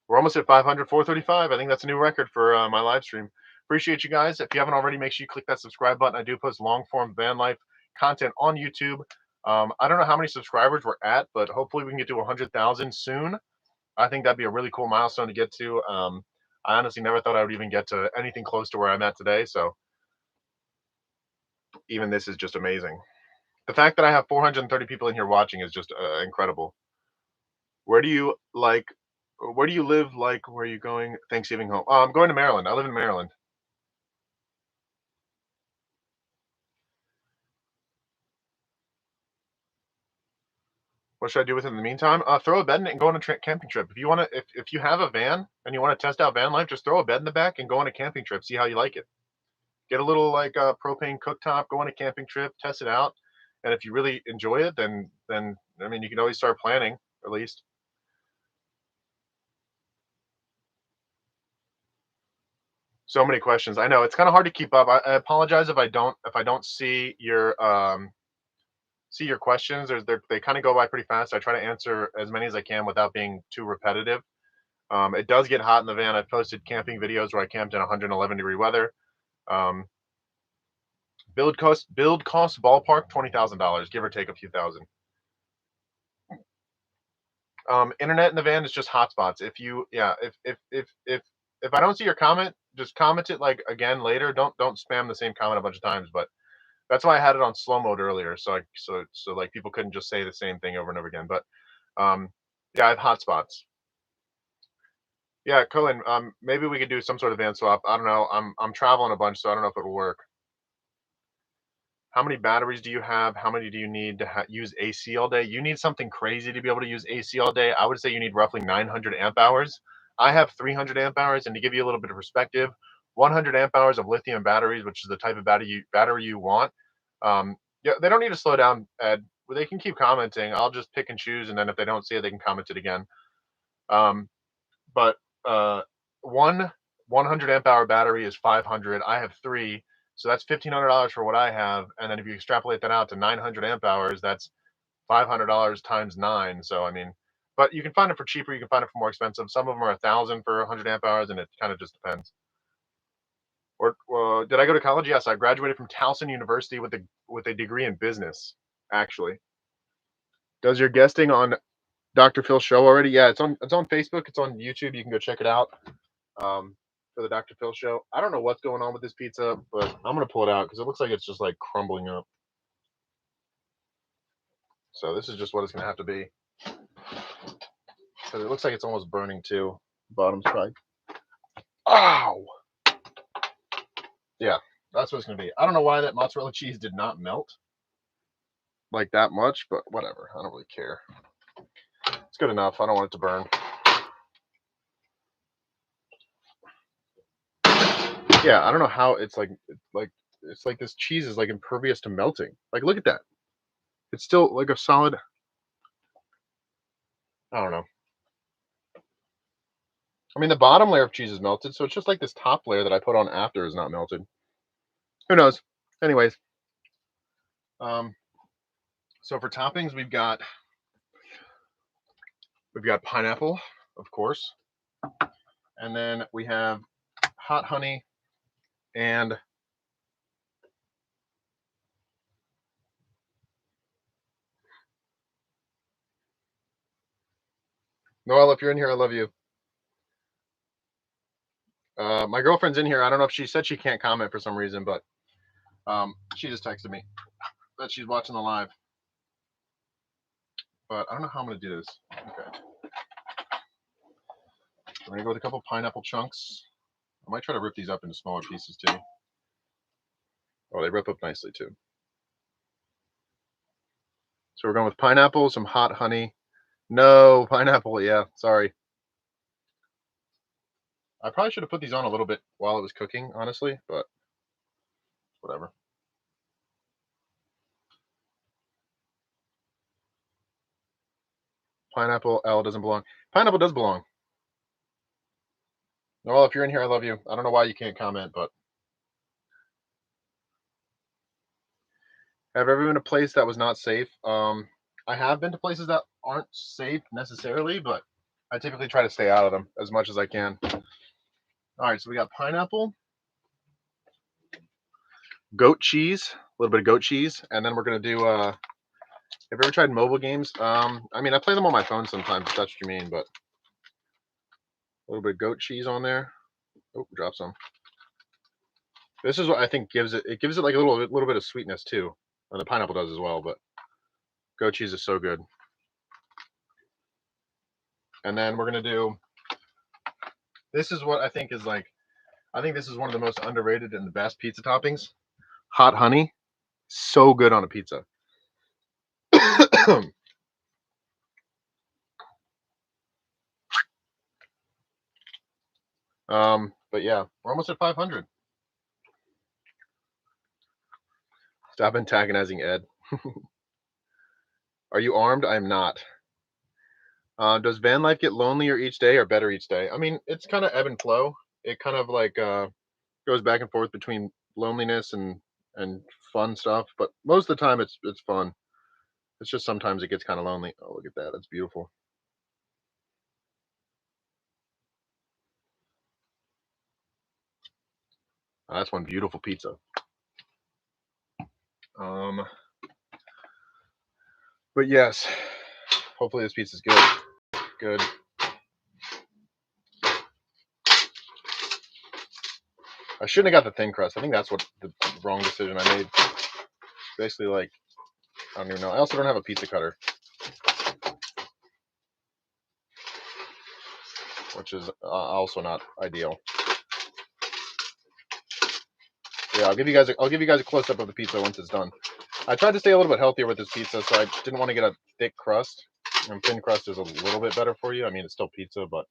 We're almost at 500, 435. I think that's a new record for my live stream. Appreciate you guys. If you haven't already, make sure you click that subscribe button. I do post long form van life content on YouTube. I don't know how many subscribers we're at, but hopefully we can get to 100,000 soon. I think that'd be a really cool milestone to get to. I honestly never thought I would even get to anything close to where I'm at today. So even this is just amazing. The fact that I have 430 people in here watching is just incredible. Where do you like? Where do you live? Like, where are you going? Thanksgiving home? I'm going to Maryland. I live in Maryland. What should I do with it in the meantime? Throw a bed in it and go on a camping trip. If you want to, if you have a van and you want to test out van life, just throw a bed in the back and go on a camping trip. See how you like it. Get a little like propane cooktop. Go on a camping trip. Test it out. And if you really enjoy it, then I mean, you can always start planning at least. So many questions. I know it's kind of hard to keep up. I apologize if I don't see your questions. They kind of go by pretty fast. I try to answer as many as I can without being too repetitive. It does get hot in the van. I've posted camping videos where I camped in 111-degree weather. Um, build cost ballpark $20,000, give or take a few thousand. Internet in the van is just hotspots. If you yeah, if I don't see your comment, just comment it like again later. Don't spam the same comment a bunch of times. But that's why I had it on slow mode earlier, so like people couldn't just say the same thing over and over again. But um, yeah, I have hotspots. Yeah, Cohen. Maybe we could do some sort of van swap. I don't know. I'm traveling a bunch, so I don't know if it will work. How many batteries do you have? How many do you need to use AC all day? You need something crazy to be able to use AC all day. I would say you need roughly 900 amp hours. I have 300 amp hours, and to give you a little bit of perspective, 100 amp hours of lithium batteries, which is the type of battery you want. Yeah, they don't need to slow down, Ed. they can keep commenting. I'll just pick and choose, and then if they don't see it, they can comment it again. Um, but one 100 amp hour battery is 500. I have three, so that's $1,500 for what I have. And then if you extrapolate that out to 900 amp hours, that's $500 times 9. So I mean, but you can find it for cheaper. You can find it for more expensive. Some of them are 1,000 for 100 amp hours, and it kind of just depends. Or did I go to college? Yes, I graduated from Towson University with a degree in business. Actually, does your guesting on Dr. Phil show already? Yeah, it's on Facebook. It's on YouTube. You can go check it out. For the Dr. Phil show. I don't know what's going on with this pizza, but I'm gonna pull it out because it looks like it's just like crumbling up. So this is just what it's gonna have to be. Because it looks like it's almost burning too. Bottom's probably. Ow! Yeah, that's what it's gonna be. I don't know why that mozzarella cheese did not melt like that much, but whatever. I don't really care. It's good enough. I don't want it to burn. Yeah, I don't know how it's like this cheese is like impervious to melting. Like look at that. It's still like a solid. I don't know. I mean, the bottom layer of cheese is melted, so it's just like this top layer that I put on after is not melted. Who knows? Anyways, um, so for toppings, we've got pineapple, of course, and then we have hot honey and Noelle. If you're in here, I love you. My girlfriend's in here. I don't know if she said she can't comment for some reason, but she just texted me that she's watching the live. But I don't know how I'm gonna do this. Okay, I'm gonna go with a couple pineapple chunks. I might try to rip these up into smaller pieces too. Oh, they rip up nicely too. So we're going with pineapple, some hot honey. No pineapple. Yeah, sorry. I probably should have put these on a little bit while it was cooking, honestly, but whatever. Pineapple L doesn't belong. Pineapple does belong. Well, if you're in here, I love you. I don't know why you can't comment, but have ever been to a place that was not safe? I have been to places that aren't safe necessarily, but I typically try to stay out of them as much as I can. All right, so we got pineapple, goat cheese, a little bit of goat cheese, and then we're gonna do. Have you ever tried mobile games? I mean, I play them on my phone sometimes. If that's what you mean, but a little bit of goat cheese on there. Oh, drop some. This is what I think gives it. It gives it like a little bit of sweetness too, and the pineapple does as well. But goat cheese is so good. And then we're gonna do. This is what I think is like. I think this is one of the most underrated and the best pizza toppings. Hot honey, so good on a pizza. But yeah, we're almost at 500. Stop antagonizing Ed. Are you armed? I am not. Does van life get lonelier each day or better each day? I mean, it's kind of ebb and flow. It kind of like goes back and forth between loneliness and fun stuff, but most of the time it's fun. It's just sometimes it gets kind of lonely. Oh, look at that. That's beautiful. That's one beautiful pizza. Um, but yes, hopefully this pizza's good. Good. I shouldn't have got the thin crust. I think that's what the wrong decision I made. Basically, like, I don't even know. I also don't have a pizza cutter, which is also not ideal. Yeah, I'll give you guys a close up of the pizza once it's done. I tried to stay a little bit healthier with this pizza, so I didn't want to get a thick crust. And thin crust is a little bit better for you. I mean, it's still pizza, but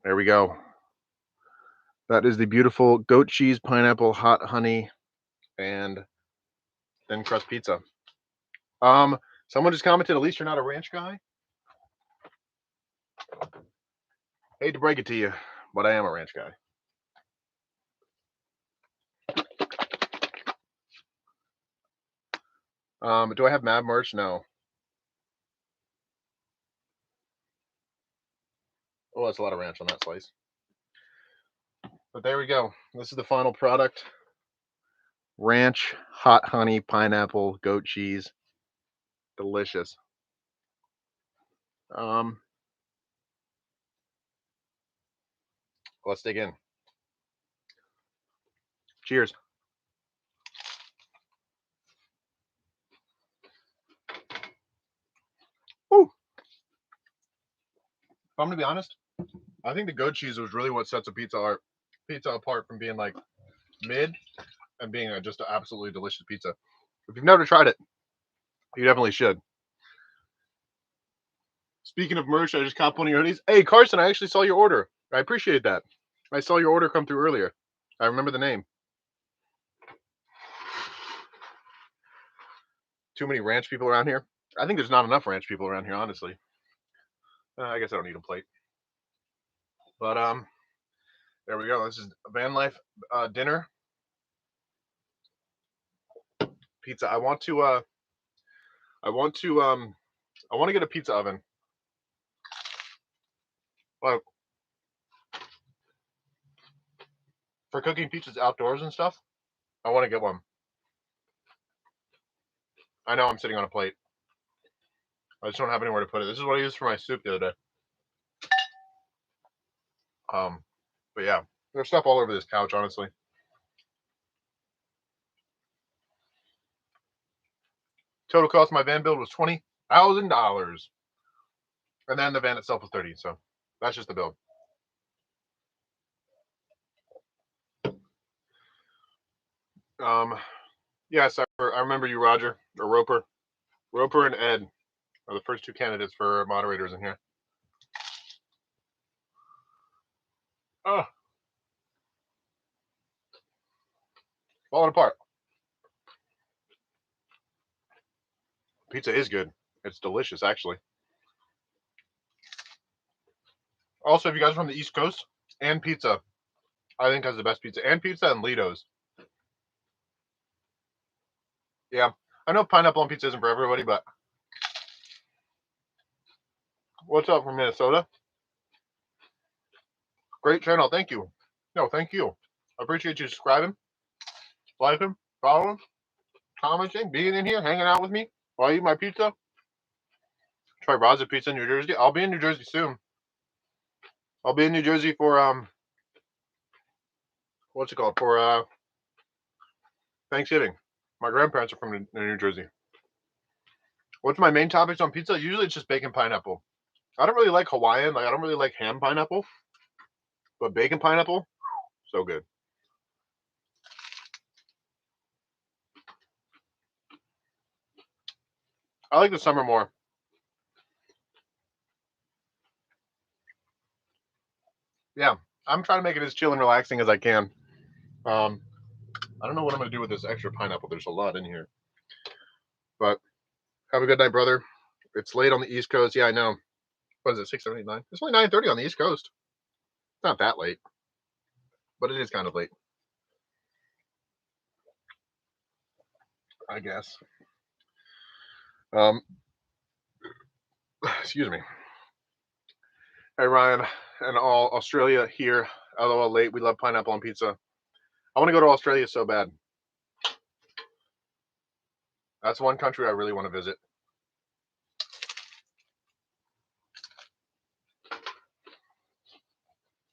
there we go. That is the beautiful goat cheese, pineapple, hot honey, and thin crust pizza. Someone just commented, at least you're not a ranch guy. Hate to break it to you, but I am a ranch guy. Do I have Mad merch? No. Oh, that's a lot of ranch on that slice. But there we go. This is the final product. Ranch, hot honey, pineapple, goat cheese. Delicious. Let's dig in. Cheers. Woo. If I'm gonna be honest, I think the goat cheese was really what sets a pizza apart from being like mid and being just an absolutely delicious pizza. If you've never tried it, you definitely should. Speaking of merch, I just copped one of your hoodies. Hey, Carson, I actually saw your order. I appreciate that. I saw your order come through earlier. I remember the name. Too many ranch people around here. I think there's not enough ranch people around here, honestly. I guess I don't need a plate. But there we go. This is Vanlife dinner pizza. I want to get a pizza oven. Like for cooking pizzas outdoors and stuff. I want to get one. I know I'm sitting on a plate. I just don't have anywhere to put it. This is what I used for my soup the other day. But yeah, there's stuff all over this couch, honestly. Total cost of my van build was $20,000, and then the van itself was 30. So that's just the build. Yes, I remember you, Roger or Roper. Roper and Ed are the first two candidates for moderators in here. Oh, falling apart. Pizza is good. It's delicious, actually. Also, if you guys are from the East Coast, and pizza, I think has the best pizza. And pizza and Lido's. Yeah, I know pineapple on pizza isn't for everybody, but what's up from Minnesota? Great channel. Thank you. No, thank you. I appreciate you subscribing, liking, following, commenting, being in here, hanging out with me while I eat my pizza. Try Raza Pizza in New Jersey. I'll be in New Jersey soon. I'll be in New Jersey for what's it called? For Thanksgiving. My grandparents are from New Jersey. What's my main topics on pizza? Usually it's just bacon pineapple. I don't really like Hawaiian. Like I don't really like ham pineapple, but bacon pineapple, so good. I like the summer more. Yeah, I'm trying to make it as chill and relaxing as I can. I don't know what I'm gonna do with this extra pineapple. There's a lot in here, but have a good night, brother. It's late on the East Coast. Yeah, I know. What is it? 6, 7, 8, 9? It's only 9:30 on the East Coast. It's not that late, but it is kind of late, I guess. Excuse me. Hey Ryan and all Australia here. LOL late. We love pineapple on pizza. I want to go to Australia so bad. That's one country I really want to visit.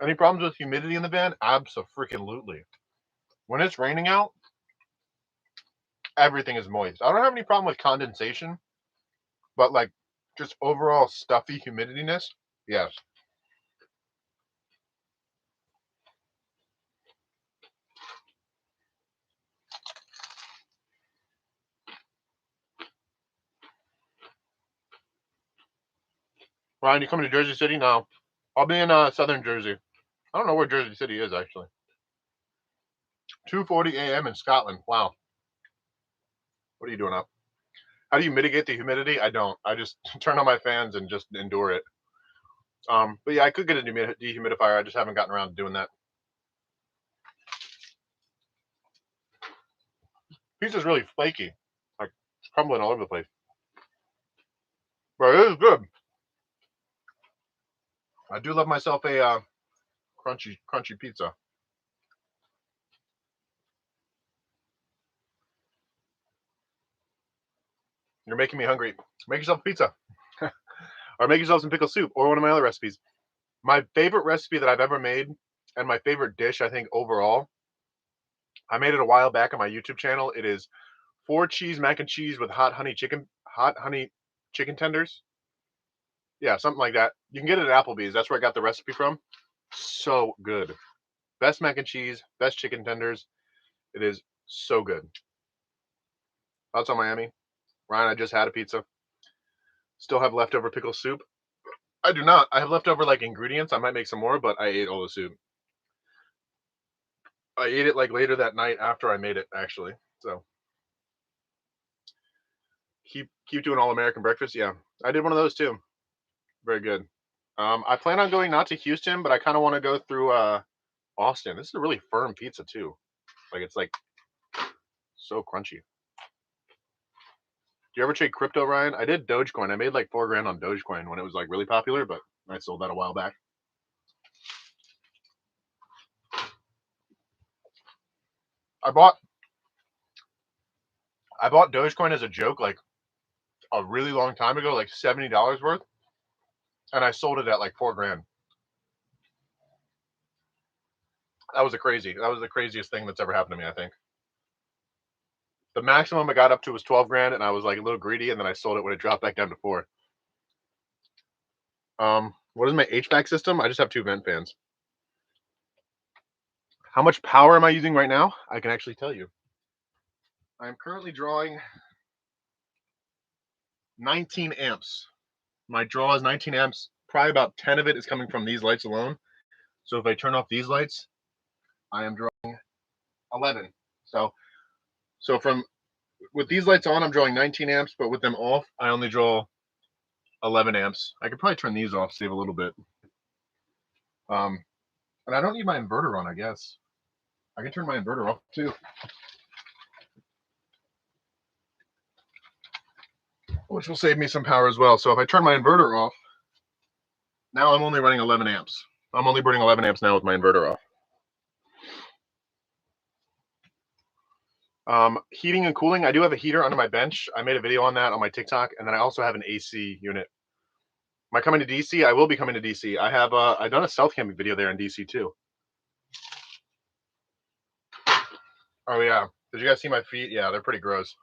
Any problems with humidity in the van? Abso-freaking-lutely. When it's raining out, everything is moist. I don't have any problem with condensation, but like just overall stuffy humidityness, yes. Ryan, you coming to Jersey City? No. I'll be in southern Jersey. I don't know where Jersey City is, actually. 2:40 a.m. in Scotland. Wow. What are you doing up? How do you mitigate the humidity? I don't. I just turn on my fans and just endure it. But yeah, I could get a dehumidifier. I just haven't gotten around to doing that. Pizza's really flaky, like it's crumbling all over the place, but it is good. I do love myself a crunchy pizza. You're making me hungry. Make yourself a pizza, or make yourself some pickle soup, or one of my other recipes. My favorite recipe that I've ever made, and my favorite dish, I think overall, I made it a while back on my YouTube channel. It is 4 cheese mac and cheese with hot honey chicken tenders. Yeah, something like that. You can get it at Applebee's. That's where I got the recipe from. So good. Best mac and cheese, best chicken tenders. It is so good. Thoughts on Miami? Ryan, I just had a pizza. Still have leftover pickle soup. I do not. I have leftover like ingredients. I might make some more, but I ate all the soup. I ate it like later that night after I made it, actually. So keep doing all American breakfast. Yeah, I did one of those too. Very good. I plan on going not to Houston, but I kind of want to go through Austin. This is a really firm pizza too. Like it's like so crunchy. Do you ever trade crypto, Ryan? I did Dogecoin. I made like 4 grand on Dogecoin when it was like really popular, but I sold that a while back. I bought I bought Dogecoin as a joke like a really long time ago, like $70 worth, and I sold it at like 4 grand. That was the craziest thing that's ever happened to me, I think. The maximum I got up to was 12 grand, and I was like a little greedy, and then I sold it when it dropped back down to 4. What is my HVAC system? I just have 2 vent fans. How much power am I using right now? I can actually tell you. I'm currently drawing 19 amps. My draw is 19 amps. Probably about 10 of it is coming from these lights alone. So if I turn off these lights, I am drawing 11. So from with these lights on, I'm drawing 19 amps, but with them off, I only draw 11 amps. I could probably turn these off, save a little bit. And I don't need my inverter on, I guess. I can turn my inverter off too, which will save me some power as well. So if I turn my inverter off, now I'm only running 11 amps. I'm only burning 11 amps now with my inverter off. Heating and cooling. I do have a heater under my bench. I made a video on that on my TikTok, and then I also have an AC unit. Am I coming to DC? I will be coming to DC. I have I've done a stealth camping video there in DC too. Oh yeah. Did you guys see my feet? Yeah, they're pretty gross.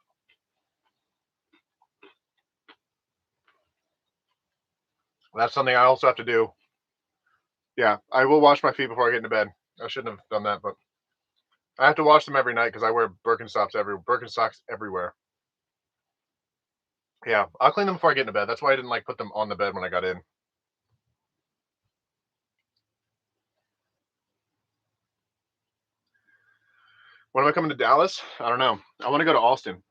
That's something I also have to do. Yeah, I will wash my feet before I get into bed. I shouldn't have done that, but I have to wash them every night because I wear Birkenstocks everywhere. Yeah, I'll clean them before I get into bed. That's why I didn't like put them on the bed when I got in. When am I coming to Dallas? I don't know. I want to go to Austin.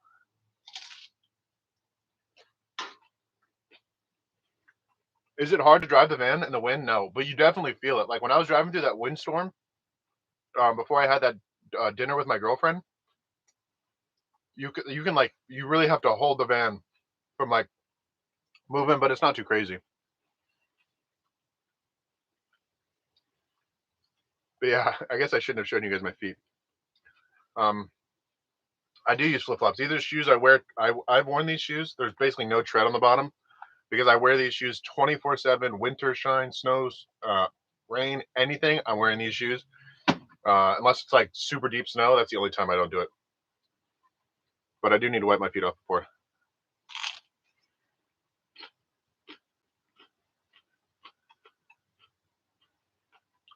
Is it hard to drive the van in the wind? No, but you definitely feel it. Like when I was driving through that windstorm, before I had that dinner with my girlfriend, you can like you really have to hold the van from like moving, but it's not too crazy. But yeah, I guess I shouldn't have shown you guys my feet. I do use flip flops. Either shoes I wear, I've worn these shoes. There's basically no tread on the bottom because I wear these shoes 24/7. Winter, shine, snows, rain, anything. I'm wearing these shoes. Unless it's like super deep snow, that's the only time I don't do it. But I do need to wipe my feet off before.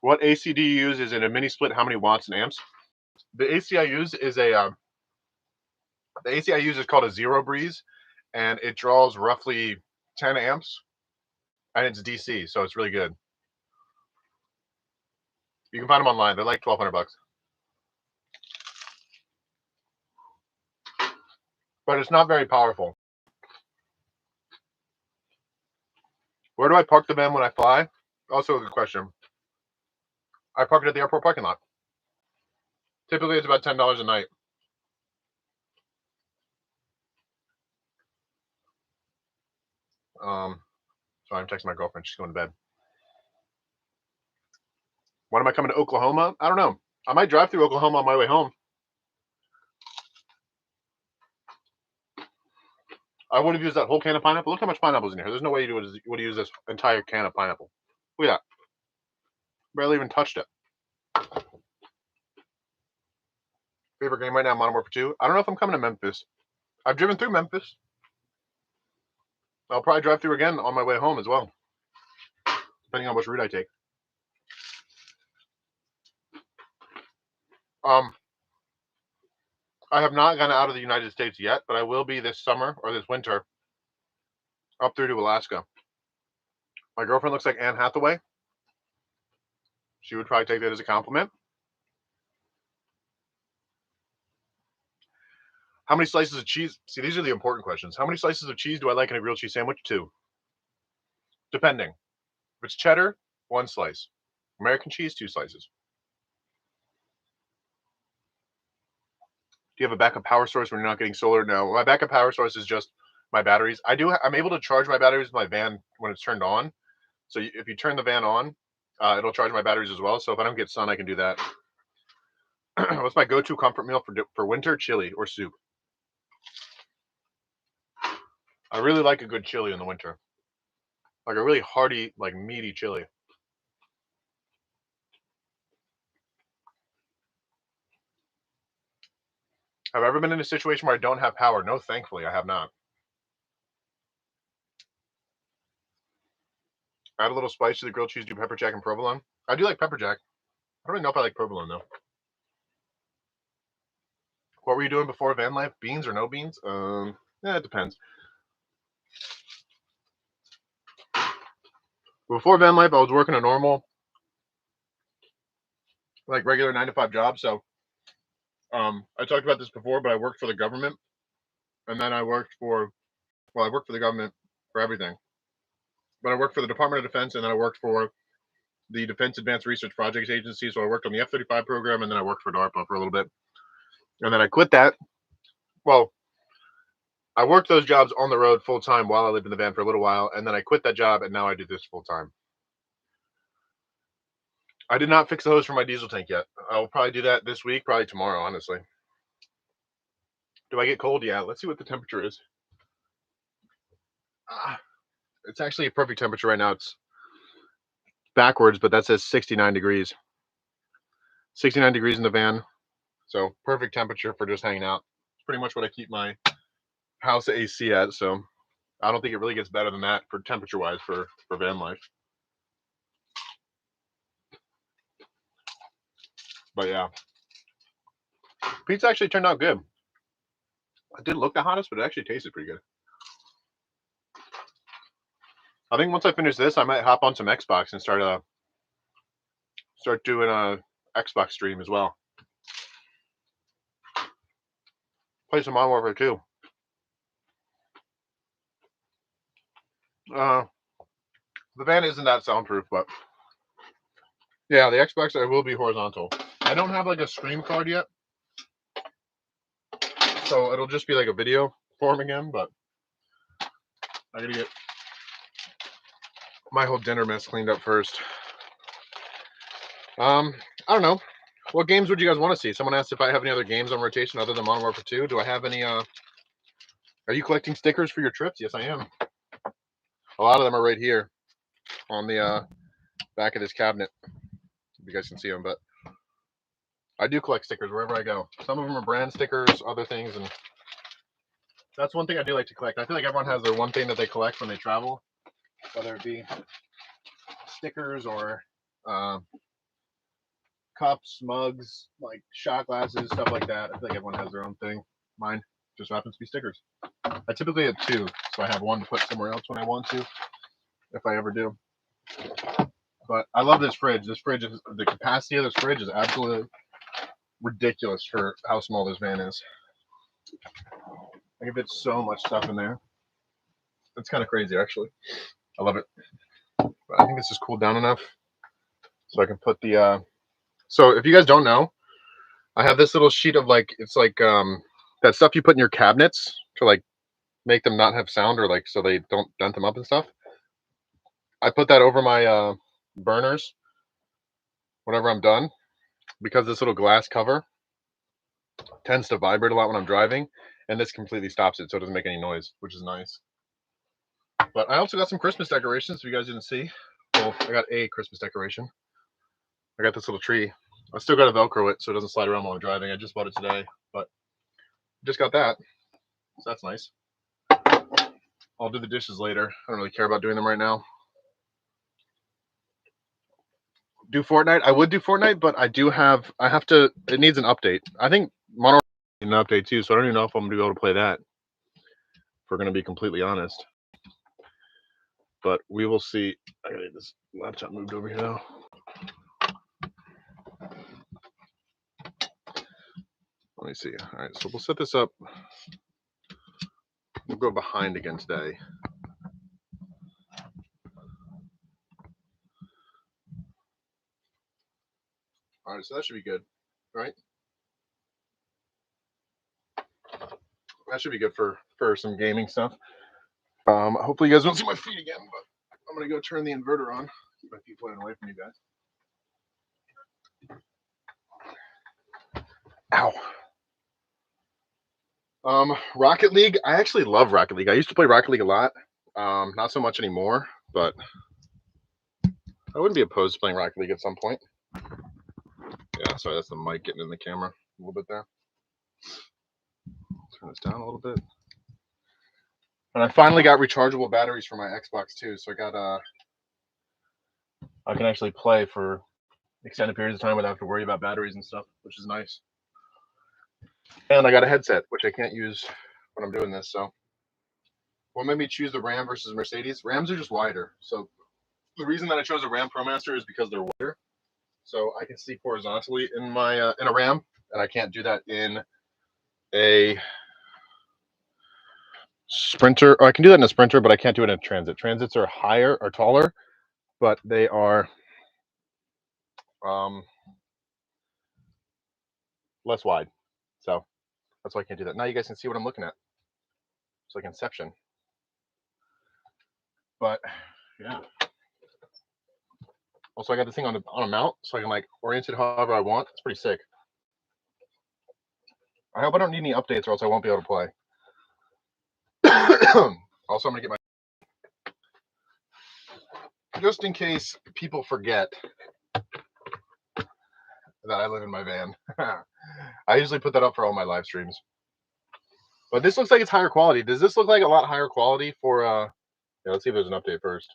What AC do you use? Is it a mini split? How many watts and amps? The AC I use is the AC I use is called a Zero Breeze, and it draws roughly 10 amps, and it's DC, so it's really good. You can find them online. They're like $1,200, but it's not very powerful. Where do I park the van when I fly? Also a good question. I park it at the airport parking lot. Typically, it's about $10 a night. Sorry, I'm texting my girlfriend. She's going to bed. When am I coming to Oklahoma? I don't know. I might drive through Oklahoma on my way home. I would have used that whole can of pineapple. Look how much pineapple's in here. There's no way you would use this entire can of pineapple. Look at that. Barely even touched it. Favorite game right now, Modern Warfare 2. I don't know if I'm coming to Memphis. I've driven through Memphis. I'll probably drive through again on my way home as well, depending on which route I take. I have not gone out of the United States yet, but I will be this summer or this winter up through to Alaska. My girlfriend looks like Anne Hathaway. She would probably take that as a compliment. How many slices of cheese? See, these are the important questions. How many slices of cheese do I like in a grilled cheese sandwich? 2. Depending. If it's cheddar, 1 slice. American cheese, 2 slices. Do you have a backup power source when you're not getting solar? No. My backup power source is just my batteries. I'm able to charge my batteries with my van when it's turned on. So if you turn the van on, it'll charge my batteries as well. So if I don't get sun, I can do that. What's my go-to comfort meal for winter? Chili or soup. I really like a good chili in the winter. Like a really hearty, like meaty chili. Have I ever been in a situation where I don't have power? No, thankfully, I have not. Add a little spice to the grilled cheese, do pepper jack and provolone. I do like pepper jack. I don't really know if I like provolone though. What were you doing before van life? Beans or no beans? Yeah, it depends. Before van life, I was working a normal, like regular 9-to-5 job. So, I talked about this before, but I worked for the government, and then I worked for the government for everything. But I worked for the Department of Defense, and then I worked for the Defense Advanced Research Projects Agency. So I worked on the F-35 program, and then I worked for DARPA for a little bit, and then I quit that. Well, I worked those jobs on the road full time while I lived in the van for a little while, and then I quit that job, and now I do this full time. I did not fix the hose for my diesel tank yet. I'll probably do that this week, probably tomorrow, honestly. Do I get cold? Yeah. Let's see what the temperature is. It's actually a perfect temperature right now. It's backwards, but that says 69 degrees. 69 degrees in the van. So perfect temperature for just hanging out. It's pretty much what I keep my house AC at. So I don't think it really gets better than that for temperature wise for van life. But yeah, pizza actually turned out good. It didn't look the hottest, but it actually tasted pretty good. I think once I finish this, I might hop on some Xbox and start doing a Xbox stream as well. Play some Modern Warfare 2. The van isn't that soundproof, but yeah, the Xbox I will be horizontal. I don't have like a stream card yet, so it'll just be like a video form again. But I gotta get my whole dinner mess cleaned up first. I don't know. What games would you guys want to see? Someone asked if I have any other games on rotation other than Modern Warfare 2. Do I have any? Are you collecting stickers for your trips? Yes, I am. A lot of them are right here on the back of this cabinet. If you guys can see them, but I do collect stickers wherever I go. Some of them are brand stickers, other things, and that's one thing I do like to collect. I feel like everyone has their one thing that they collect when they travel, whether it be stickers or cups, mugs, like shot glasses, stuff like that. I feel like everyone has their own thing. Mine just happens to be stickers. I typically have 2, so I have one to put somewhere else when I want to, if I ever do. But I love this fridge. The capacity of this fridge is absolutely ridiculous for how small this van is. I can fit so much stuff in there. It's kind of crazy, actually. I love it. But I think this is cooled down enough so I can put the. So if you guys don't know, I have this little sheet of like it's like that stuff you put in your cabinets to like make them not have sound or like so they don't dent them up and stuff. I put that over my burners whenever I'm done because this little glass cover tends to vibrate a lot when I'm driving, and this completely stops it so it doesn't make any noise, which is nice. But I also got some Christmas decorations. If you guys didn't see, well, I got a Christmas decoration. I got this little tree. I still got to Velcro it so it doesn't slide around while I'm driving. I just bought it today, but just got that. So that's nice. I'll do the dishes later. I don't really care about doing them right now. Do Fortnite? I would do Fortnite, but I have to. It needs an update. I think Mono needs an update too, so I don't even know if I'm gonna be able to play that. If we're gonna be completely honest, but we will see. I gotta get this laptop moved over here now. Let me see. All right, so we'll set this up. We'll go behind again today. All right, so that should be good, right? That should be good for some gaming stuff. Hopefully you guys don't see my feet again, but I'm gonna go turn the inverter on. Keep my feet pointing away from you guys. Ow. Rocket League. I actually love Rocket League. I used to play Rocket League a lot. Not so much anymore, but I wouldn't be opposed to playing Rocket League at some point. Yeah, sorry, that's the mic getting in the camera a little bit there. Turn this down a little bit. And I finally got rechargeable batteries for my Xbox too, so I can actually play for extended periods of time without having to worry about batteries and stuff, which is nice. And I got a headset, which I can't use when I'm doing this. So, what made me choose the Ram versus Mercedes? Rams are just wider. So, the reason that I chose a Ram ProMaster is because they're wider. So I can see horizontally in my in a Ram, and I can't do that in a Sprinter. Or I can do that in a Sprinter, but I can't do it in a Transit. Transits are higher or taller, but they are less wide. So that's why I can't do that. Now you guys can see what I'm looking at. It's like Inception. But yeah. Also, I got this thing on a mount, so I can like orient it however I want. It's pretty sick. I hope I don't need any updates, or else I won't be able to play. Also, I'm gonna get my just in case people forget that I live in my van. I usually put that up for all my live streams. But this looks like it's higher quality. Does this look like a lot higher quality for yeah, let's see if there's an update first.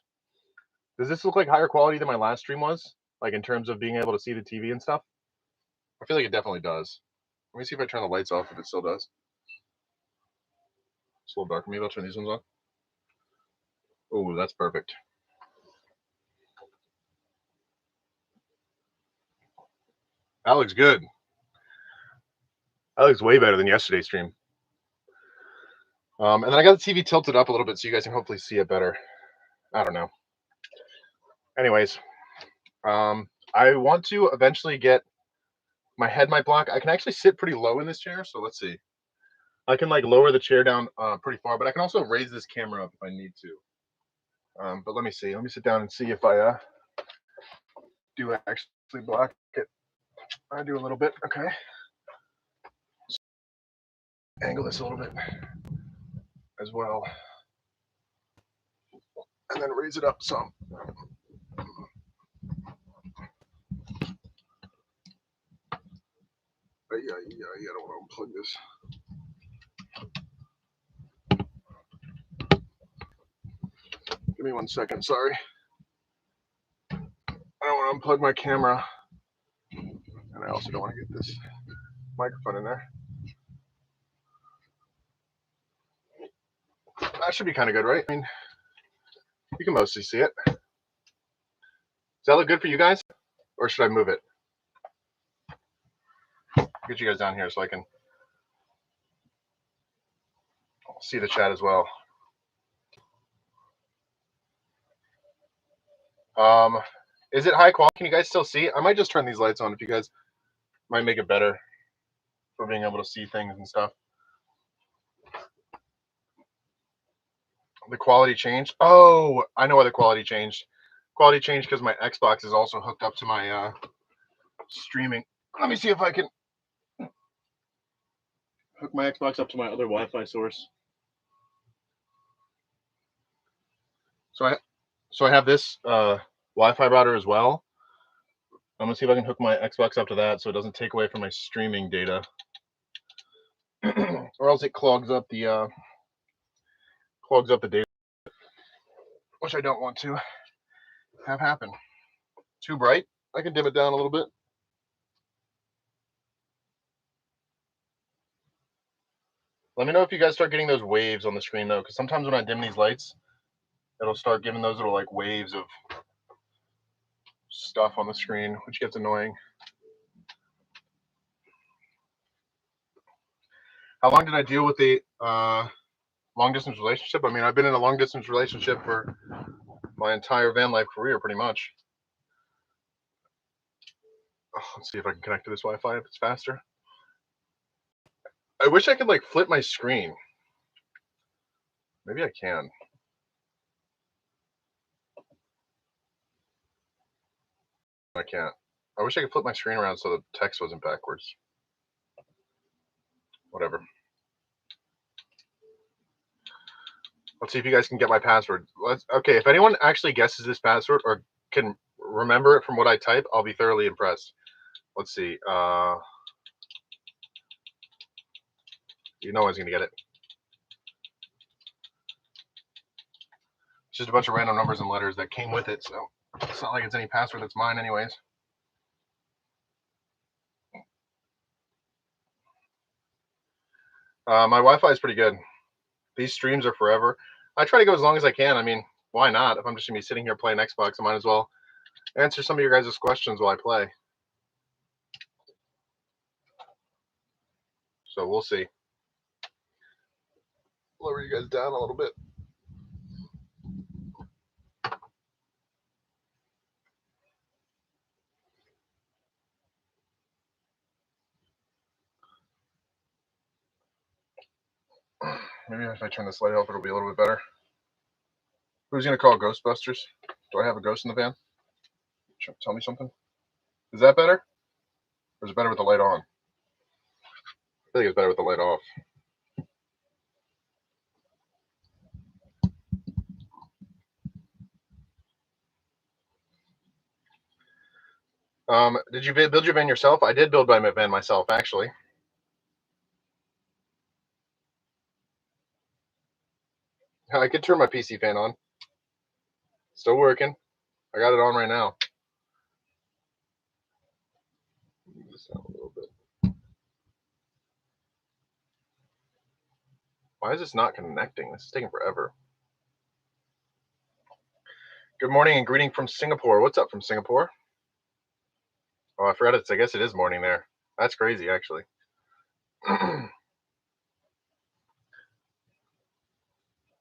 Does this look like higher quality than my last stream was? Like in terms of being able to see the TV and stuff? I feel like it definitely does. Let me see if I turn the lights off if it still does. It's a little dark. Maybe I'll turn these ones on. Oh, that's perfect. That looks good. That looks way better than yesterday's stream. And then I got the TV tilted up a little bit so you guys can hopefully see it better. I don't know. Anyways, I want to eventually get my head might block. I can actually sit pretty low in this chair, so let's see. I can like lower the chair down pretty far, but I can also raise this camera up if I need to. But let me see. Let me sit down and see if I do actually block it. I do a little bit. Okay. Angle this a little bit as well, and then raise it up some. Yeah, I don't want to unplug this. Give me 1 second. Sorry. I don't want to unplug my camera, and I also don't want to get this microphone in there. That should be kind of good, right? I mean, you can mostly see it. Does that look good for you guys? Or should I move it? Get you guys down here so I can see the chat as well. Is it high quality? Can you guys still see? I might just turn these lights on if you guys might make it better for being able to see things and stuff. The quality changed. Oh, I know why the quality changed. Quality changed because my Xbox is also hooked up to my streaming. Let me see if I can hook my Xbox up to my other Wi-Fi source. So I have this Wi-Fi router as well. I'm gonna see if I can hook my Xbox up to that so it doesn't take away from my streaming data, or else it clogs up the data, which I don't want to have happen. Too bright? I can dim it down a little bit. Let me know if you guys start getting those waves on the screen though, because sometimes when I dim these lights, it'll start giving those little like waves of stuff on the screen, which gets annoying. How long did I deal with the long distance relationship? I mean, I've been in a long distance relationship for my entire van life career, pretty much. Oh, let's see if I can connect to this Wi-Fi if it's faster. I wish I could like flip my screen. Maybe I can. I can't. I wish I could flip my screen around so the text wasn't backwards. Whatever. Let's see if you guys can get my password. Okay, if anyone actually guesses this password or can remember it from what I type, I'll be thoroughly impressed. Let's see. You know I was going to get it. It's just a bunch of random numbers and letters that came with it, so it's not like it's any password that's mine anyways. My Wi-Fi is pretty good. These streams are forever. I try to go as long as I can. I mean, why not? If I'm just going to be sitting here playing Xbox, I might as well answer some of your guys' questions while I play. So we'll see. Lower you guys down a little bit. Maybe if I turn this light off, it'll be a little bit better. Who's going to call Ghostbusters? Do I have a ghost in the van? Tell me something. Is that better? Or is it better with the light on? I think it's better with the light off. Did you build your van yourself? I did build my van myself, actually. I could turn my PC fan on. Still working. I got it on right now. This down a little bit. Why is this not connecting? This is taking forever. Good morning and greeting from Singapore. What's up from Singapore? Oh, I forgot I guess it is morning there. That's crazy, actually.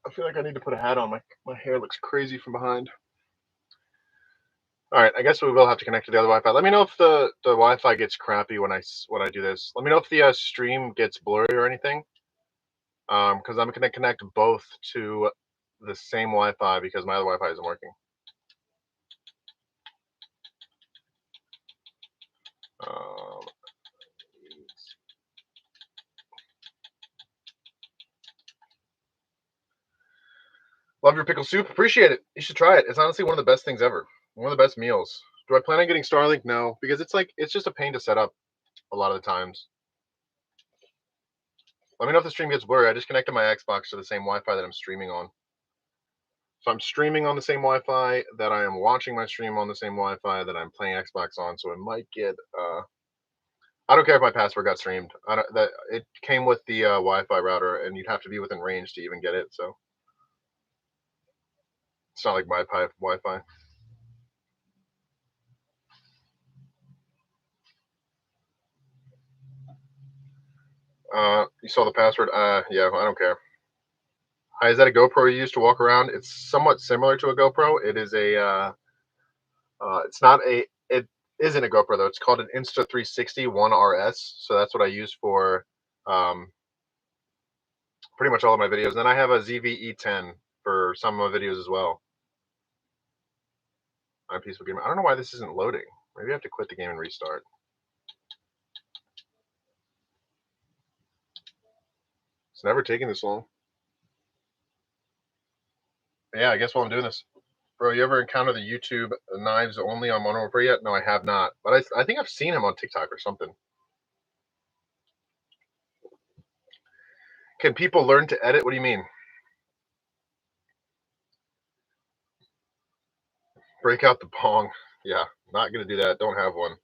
I feel like I need to put a hat on. My hair looks crazy from behind. All right, I guess we will have to connect to the other Wi-Fi. Let me know if the Wi-Fi gets crappy when I do this. Let me know if the stream gets blurry or anything. Because I'm going to connect both to the same Wi-Fi because my other Wi-Fi isn't working. Love your pickle soup. Appreciate it. You should try it. It's honestly one of the best things ever. One of the best meals. Do I plan on getting Starlink? No, because it's just a pain to set up a lot of the times. Let me know if the stream gets blurry. I just connected my Xbox to the same Wi-Fi that I'm streaming on. So I'm streaming on the same Wi-Fi that I am watching my stream on the same Wi-Fi that I'm playing Xbox on. So it might get. I don't care if my password got streamed. It came with the Wi-Fi router, and you'd have to be within range to even get it. So it's not like my Wi-Fi. You saw the password? Yeah, I don't care. Hi, is that a GoPro you use to walk around? It's somewhat similar to a GoPro. It is a It's not a. It isn't a GoPro though. It's called an Insta360 One RS. So that's what I use for um, pretty much all of my videos. And then I have a ZV-E10 for some of my videos as well. My peaceful game. I don't know why this isn't loading. Maybe I have to quit the game and restart. It's never taking this long. Yeah, I guess while I'm doing this. Bro, you ever encounter the YouTube knives only on Modern Warfare yet? No, I have not. But I think I've seen him on TikTok or something. Can people learn to edit? What do you mean? Break out the bong. Yeah, not going to do that. Don't have one.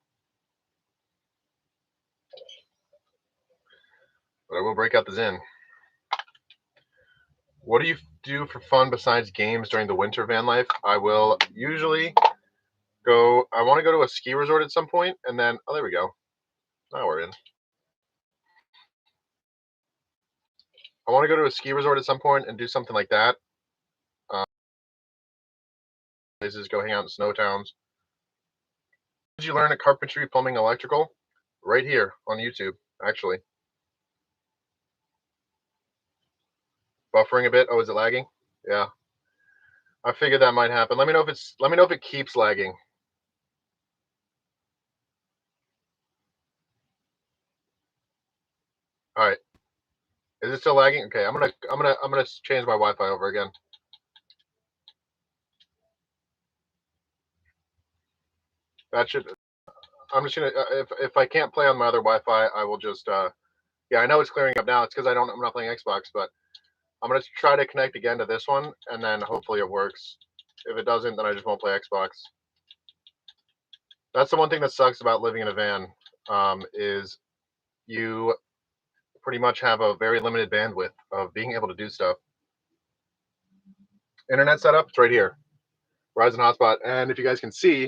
But I will break out the Zin. What do you do for fun besides games during the winter van life? I will usually go. I want to go to a ski resort at some point, and then oh, there we go. Now we're in. I want to go to a ski resort at some point and do something like that. Places go hang out in snow towns. Did you learn at carpentry, plumbing, electrical? Right here on YouTube, actually. Buffering a bit. Oh, is it lagging? Yeah. I figured that might happen. Let me know if it keeps lagging. All right. Is it still lagging? Okay, I'm gonna change my Wi-Fi over again. That should. I'm just gonna if I can't play on my other Wi-Fi, I will just yeah. I know it's clearing up now. It's because I'm not playing Xbox, but I'm gonna try to connect again to this one, and then hopefully it works. If it doesn't, then I just won't play Xbox. That's the one thing that sucks about living in a van, is you pretty much have a very limited bandwidth of being able to do stuff. Internet setup, it's right here. Verizon hotspot, and if you guys can see,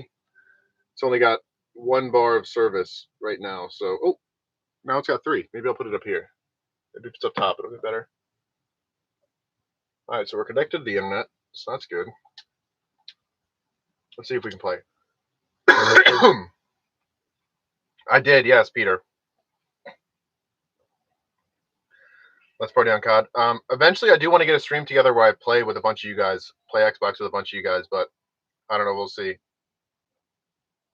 it's only got 1 bar of service right now. So, oh, now it's got 3. Maybe I'll put it up here. Maybe if it's up top, it'll be better. All right, so we're connected to the internet, so that's good. Let's see if we can play. I did, yes, Peter. Let's party on COD. Eventually, I do want to get a stream together where I play with a bunch of you guys, play Xbox with a bunch of you guys, but I don't know. We'll see.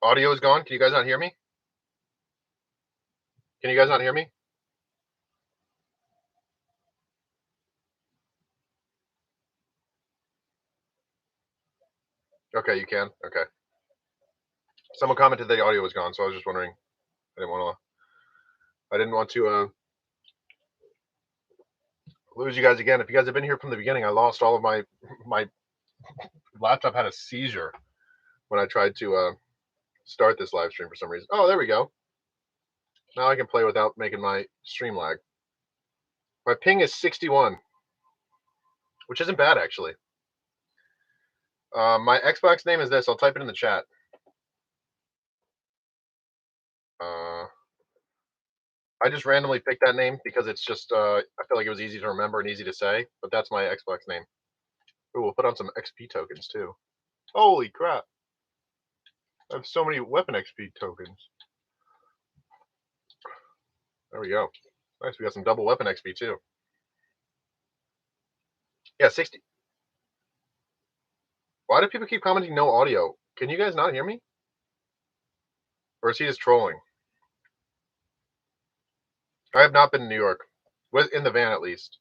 Audio is gone. Can you guys not hear me? Can you guys not hear me? Okay, you can. Okay. Someone commented the audio was gone, so I was just wondering. I didn't want to lose you guys again. If you guys have been here from the beginning, I lost all of my laptop had a seizure when I tried to start this live stream for some reason. Oh, there we go. Now I can play without making my stream lag. My ping is 61, which isn't bad actually. My Xbox name is this. I'll type it in the chat. I just randomly picked that name because it's just I feel like it was easy to remember and easy to say, but that's my Xbox name. Ooh, we'll put on some XP tokens too. Holy crap. I have so many weapon XP tokens. There we go. Nice, we got some double weapon XP too. Yeah, 60. Why do people keep commenting no audio? Can you guys not hear me? Or is he just trolling? I have not been in New York. In the van at least.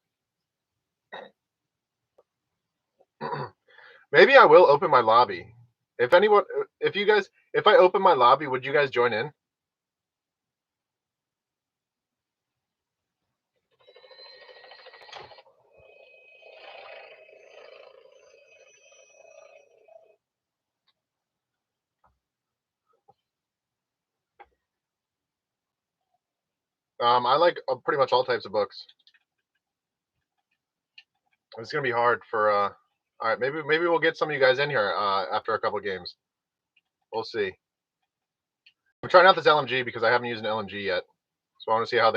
Maybe I will open my lobby. If I open my lobby, would you guys join in? I like pretty much all types of books. It's gonna be hard for. All right, maybe we'll get some of you guys in here after a couple games. We'll see. I'm trying out this LMG because I haven't used an LMG yet, so I want to see how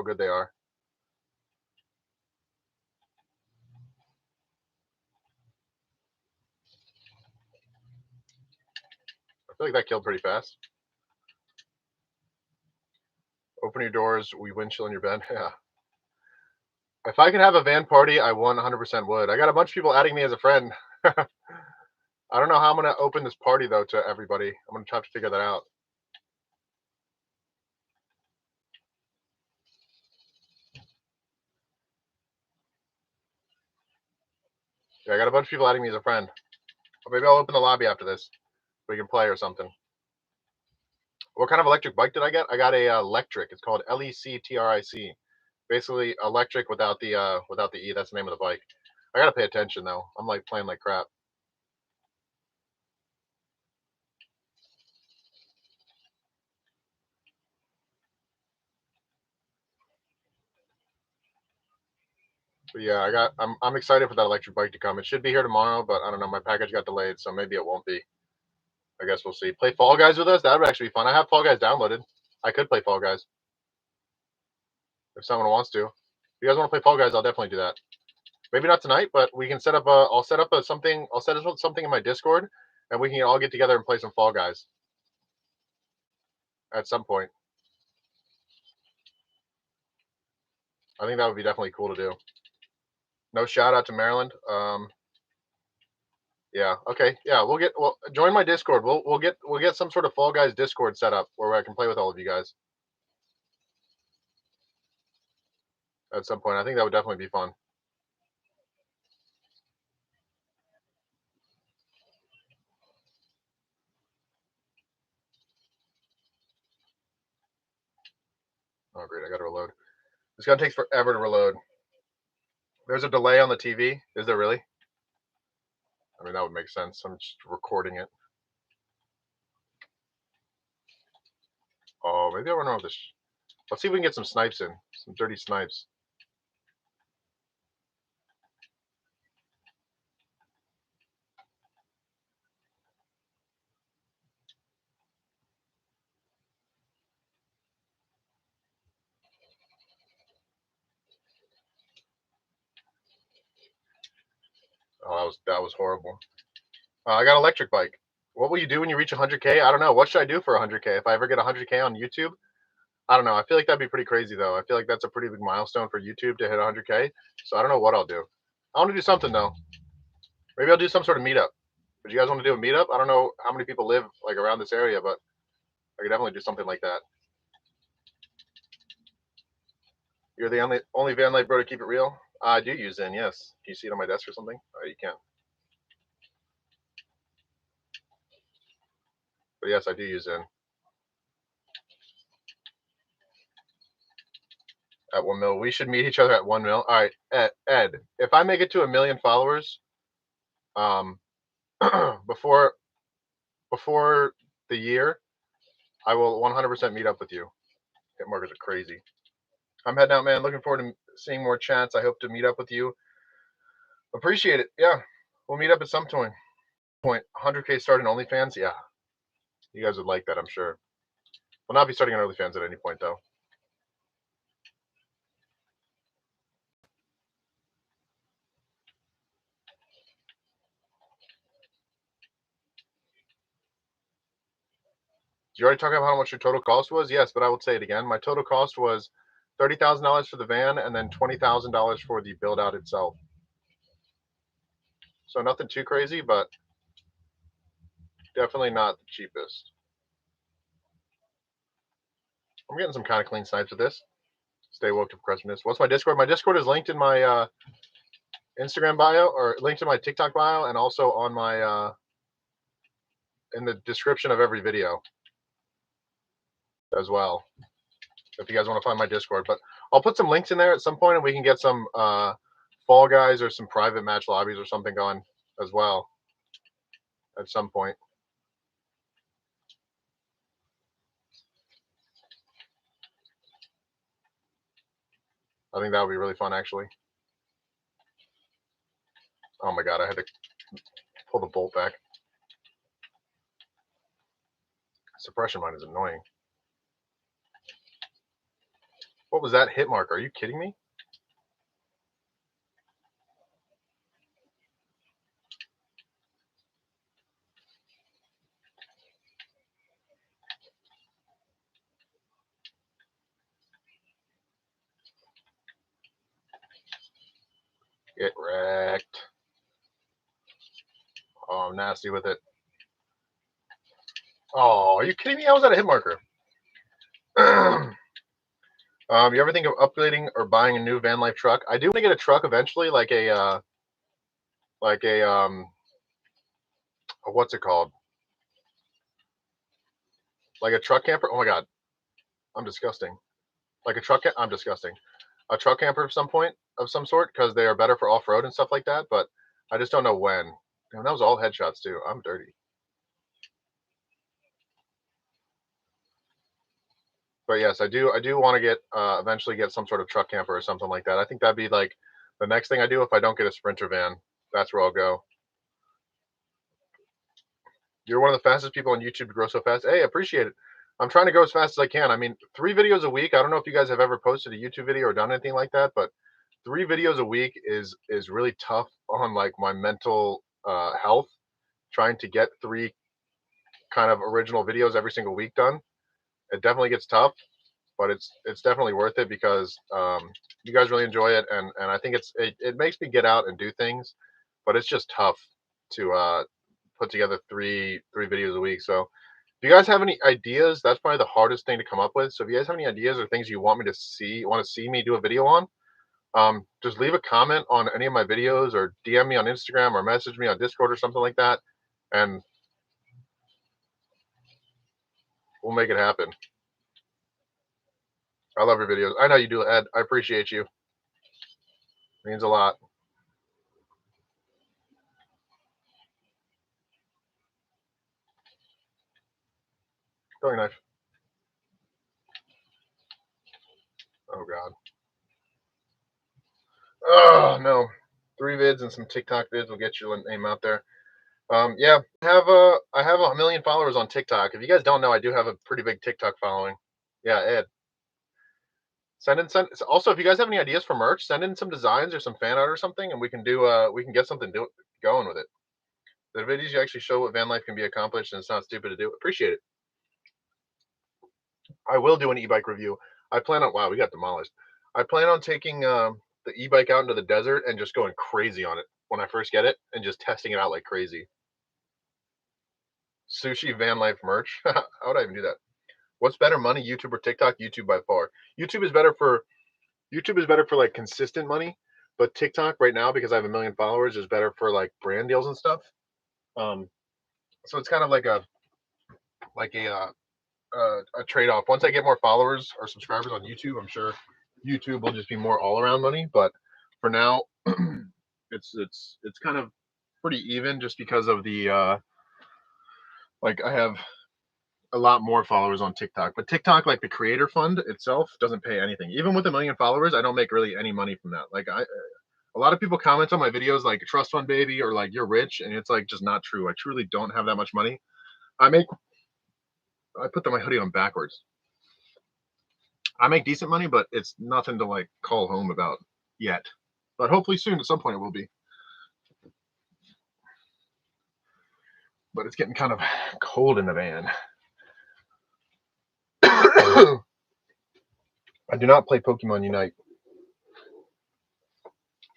good they are. feel like that killed pretty fast. Open your doors. We wind chill in your bed. Yeah. If I could have a van party, I 100% would. I got a bunch of people adding me as a friend. I don't know how I'm going to open this party, though, to everybody. I'm going to have to figure that out. Yeah, I got a bunch of people adding me as a friend. Or maybe I'll open the lobby after this. We can play or something. What kind of electric bike did I get? I got a electric. It's called LECTRIC. Basically, electric without the E. That's the name of the bike. I got to pay attention, though. I'm like playing like crap. But yeah, I'm excited for that electric bike to come. It should be here tomorrow, but I don't know. My package got delayed, so maybe it won't be. I guess we'll see. Play Fall Guys with us? That would actually be fun. I have Fall Guys downloaded. I could play Fall Guys if someone wants to. If you guys want to play Fall Guys, I'll definitely do that. Maybe not tonight, but we can set up a. I'll set up a something. I'll set up something in my Discord, and we can all get together and play some Fall Guys at some point. I think that would be definitely cool to do. No shout out to Maryland. Yeah. Okay. Yeah. Well, join my Discord. We'll get some sort of Fall Guys Discord set up where I can play with all of you guys at some point. I think that would definitely be fun. Oh, great. I got to reload. This gun takes forever to reload. There's a delay on the TV. Is there really? I mean, that would make sense. I'm just recording it. Oh, maybe I run around this. Let's see if we can get some snipes in. Some dirty snipes. Oh, that was horrible. I got an electric bike. What will you do when you reach 100K? I don't know. What should I do for 100K? If I ever get 100K on YouTube, I don't know. I feel like that'd be pretty crazy, though. I feel like that's a pretty big milestone for YouTube to hit 100K. So I don't know what I'll do. I want to do something, though. Maybe I'll do some sort of meetup. Would you guys want to do a meetup? I don't know how many people live like around this area, but I could definitely do something like that. You're the only Vanlife bro to keep it real. I do use Zen, yes. Can you see it on my desk or something? Oh, you can't. But yes, I do use Zen. At 1 mil. We should meet each other at 1 mil. All right, Ed, if I make it to 1 million followers, before the year, I will 100% meet up with you. Hit markers are crazy. I'm heading out, man. Looking forward to seeing more chats. I hope to meet up with you. Appreciate it. Yeah, we'll meet up at some point. 100K starting OnlyFans. Yeah, you guys would like that, I'm sure. We'll not be starting on OnlyFans at any point, though. Did you already talk about how much your total cost was? Yes, but I would say it again. My total cost was $30,000 for the van and then $20,000 for the build out itself. So nothing too crazy, but definitely not the cheapest. I'm getting some kind of clean snipes with this. Stay woke to procrastinate. What's my Discord? My Discord is linked in my Instagram bio, or linked in my TikTok bio, and also on my in the description of every video as well. If you guys want to find my Discord, but I'll put some links in there at some point, and we can get some Fall Guys or some private match lobbies or something going as well at some point. I think that would be really fun, actually. Oh my god, I had to pull the bolt back. Suppression mine is annoying. What was that hit mark? Are you kidding me? Get wrecked. Oh, I'm nasty with it. Oh, are you kidding me? I was at a hit marker. You ever think of upgrading or buying a new van life truck? I do want to get a truck eventually, like a what's it called? Like a truck camper. Oh my god, I'm disgusting. Like a truck. I'm disgusting. A truck camper of some sort, because they are better for off road and stuff like that. But I just don't know when. Damn, that was all headshots too. I'm dirty. But yes, I do want to get eventually get some sort of truck camper or something like that. I think that'd be like the next thing I do if I don't get a Sprinter van. That's where I'll go. You're one of the fastest people on YouTube to grow so fast. Hey, appreciate it. I'm trying to go as fast as I can. I mean, 3 videos a week. I don't know if you guys have ever posted a YouTube video or done anything like that, but 3 videos a week is really tough on like my mental health. Trying to get 3 kind of original videos every single week done. It definitely gets tough, but it's definitely worth it because you guys really enjoy it, and I think it makes me get out and do things, but it's just tough to put together three videos a week. So if you guys have any ideas, that's probably the hardest thing to come up with. So if you guys have any ideas or things you want to see me do a video on, just leave a comment on any of my videos or DM me on Instagram or message me on Discord or something like that, and we'll make it happen. I love your videos. I know you do, Ed. I appreciate you. It means a lot. Throwing knife. Oh god. Oh no. 3 vids and some TikTok vids will get your name out there. Yeah, I have a million followers on TikTok. If you guys don't know, I do have a pretty big TikTok following. Yeah, Ed. Send. Also, if you guys have any ideas for merch, send in some designs or some fan art or something, and we can get something going with it. The videos you actually show what van life can be accomplished, and it's not stupid to do. Appreciate it. I will do an e-bike review. I plan on. Wow, we got demolished. I plan on taking the e-bike out into the desert and just going crazy on it when I first get it, and just testing it out like crazy. Sushi van life merch. How would I even do that? What's better, money, YouTube or TikTok? YouTube by far. YouTube is better for like consistent money, but TikTok right now, because I have a million followers, is better for like brand deals and stuff. Um, so it's kind of like a trade off. Once I get more followers or subscribers on YouTube, I'm sure YouTube will just be more all around money. But for now, it's kind of pretty even, just because of the like I have a lot more followers on TikTok. But TikTok, like the creator fund itself, doesn't pay anything. Even with a million followers, I don't make really any money from that. Like a lot of people comment on my videos like "trust fund baby" or like "you're rich," and it's like just not true. I truly don't have that much money. I put my hoodie on backwards. I make decent money, but it's nothing to like call home about yet. But hopefully soon, at some point, it will be. But it's getting kind of cold in the van. I do not play Pokemon Unite.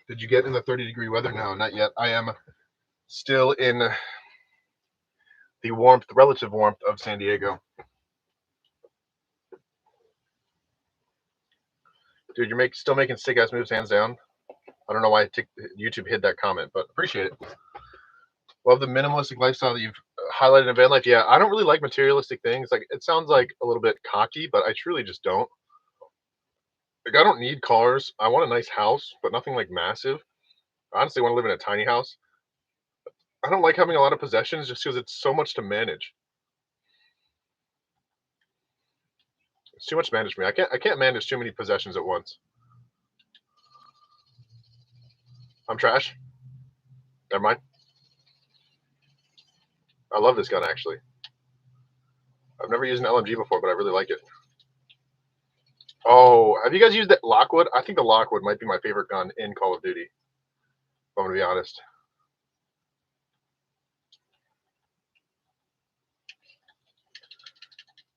Did you get in the 30-degree weather? No, not yet. I am still in the relative warmth of San Diego. Dude, you're still making sick ass moves, hands down. I don't know why YouTube hid that comment, but appreciate it. Love the minimalistic lifestyle that you've highlighted in van life. Yeah, I don't really like materialistic things. Like, it sounds like a little bit cocky, but I truly just don't. Like, I don't need cars. I want a nice house, but nothing like massive. I honestly want to live in a tiny house. I don't like having a lot of possessions just because it's so much to manage. It's too much to manage me. I can't manage too many possessions at once. I'm trash. Never mind. I love this gun, actually. I've never used an LMG before, but I really like it. Oh, have you guys used the Lockwood? I think the Lockwood might be my favorite gun in Call of Duty, if I'm going to be honest.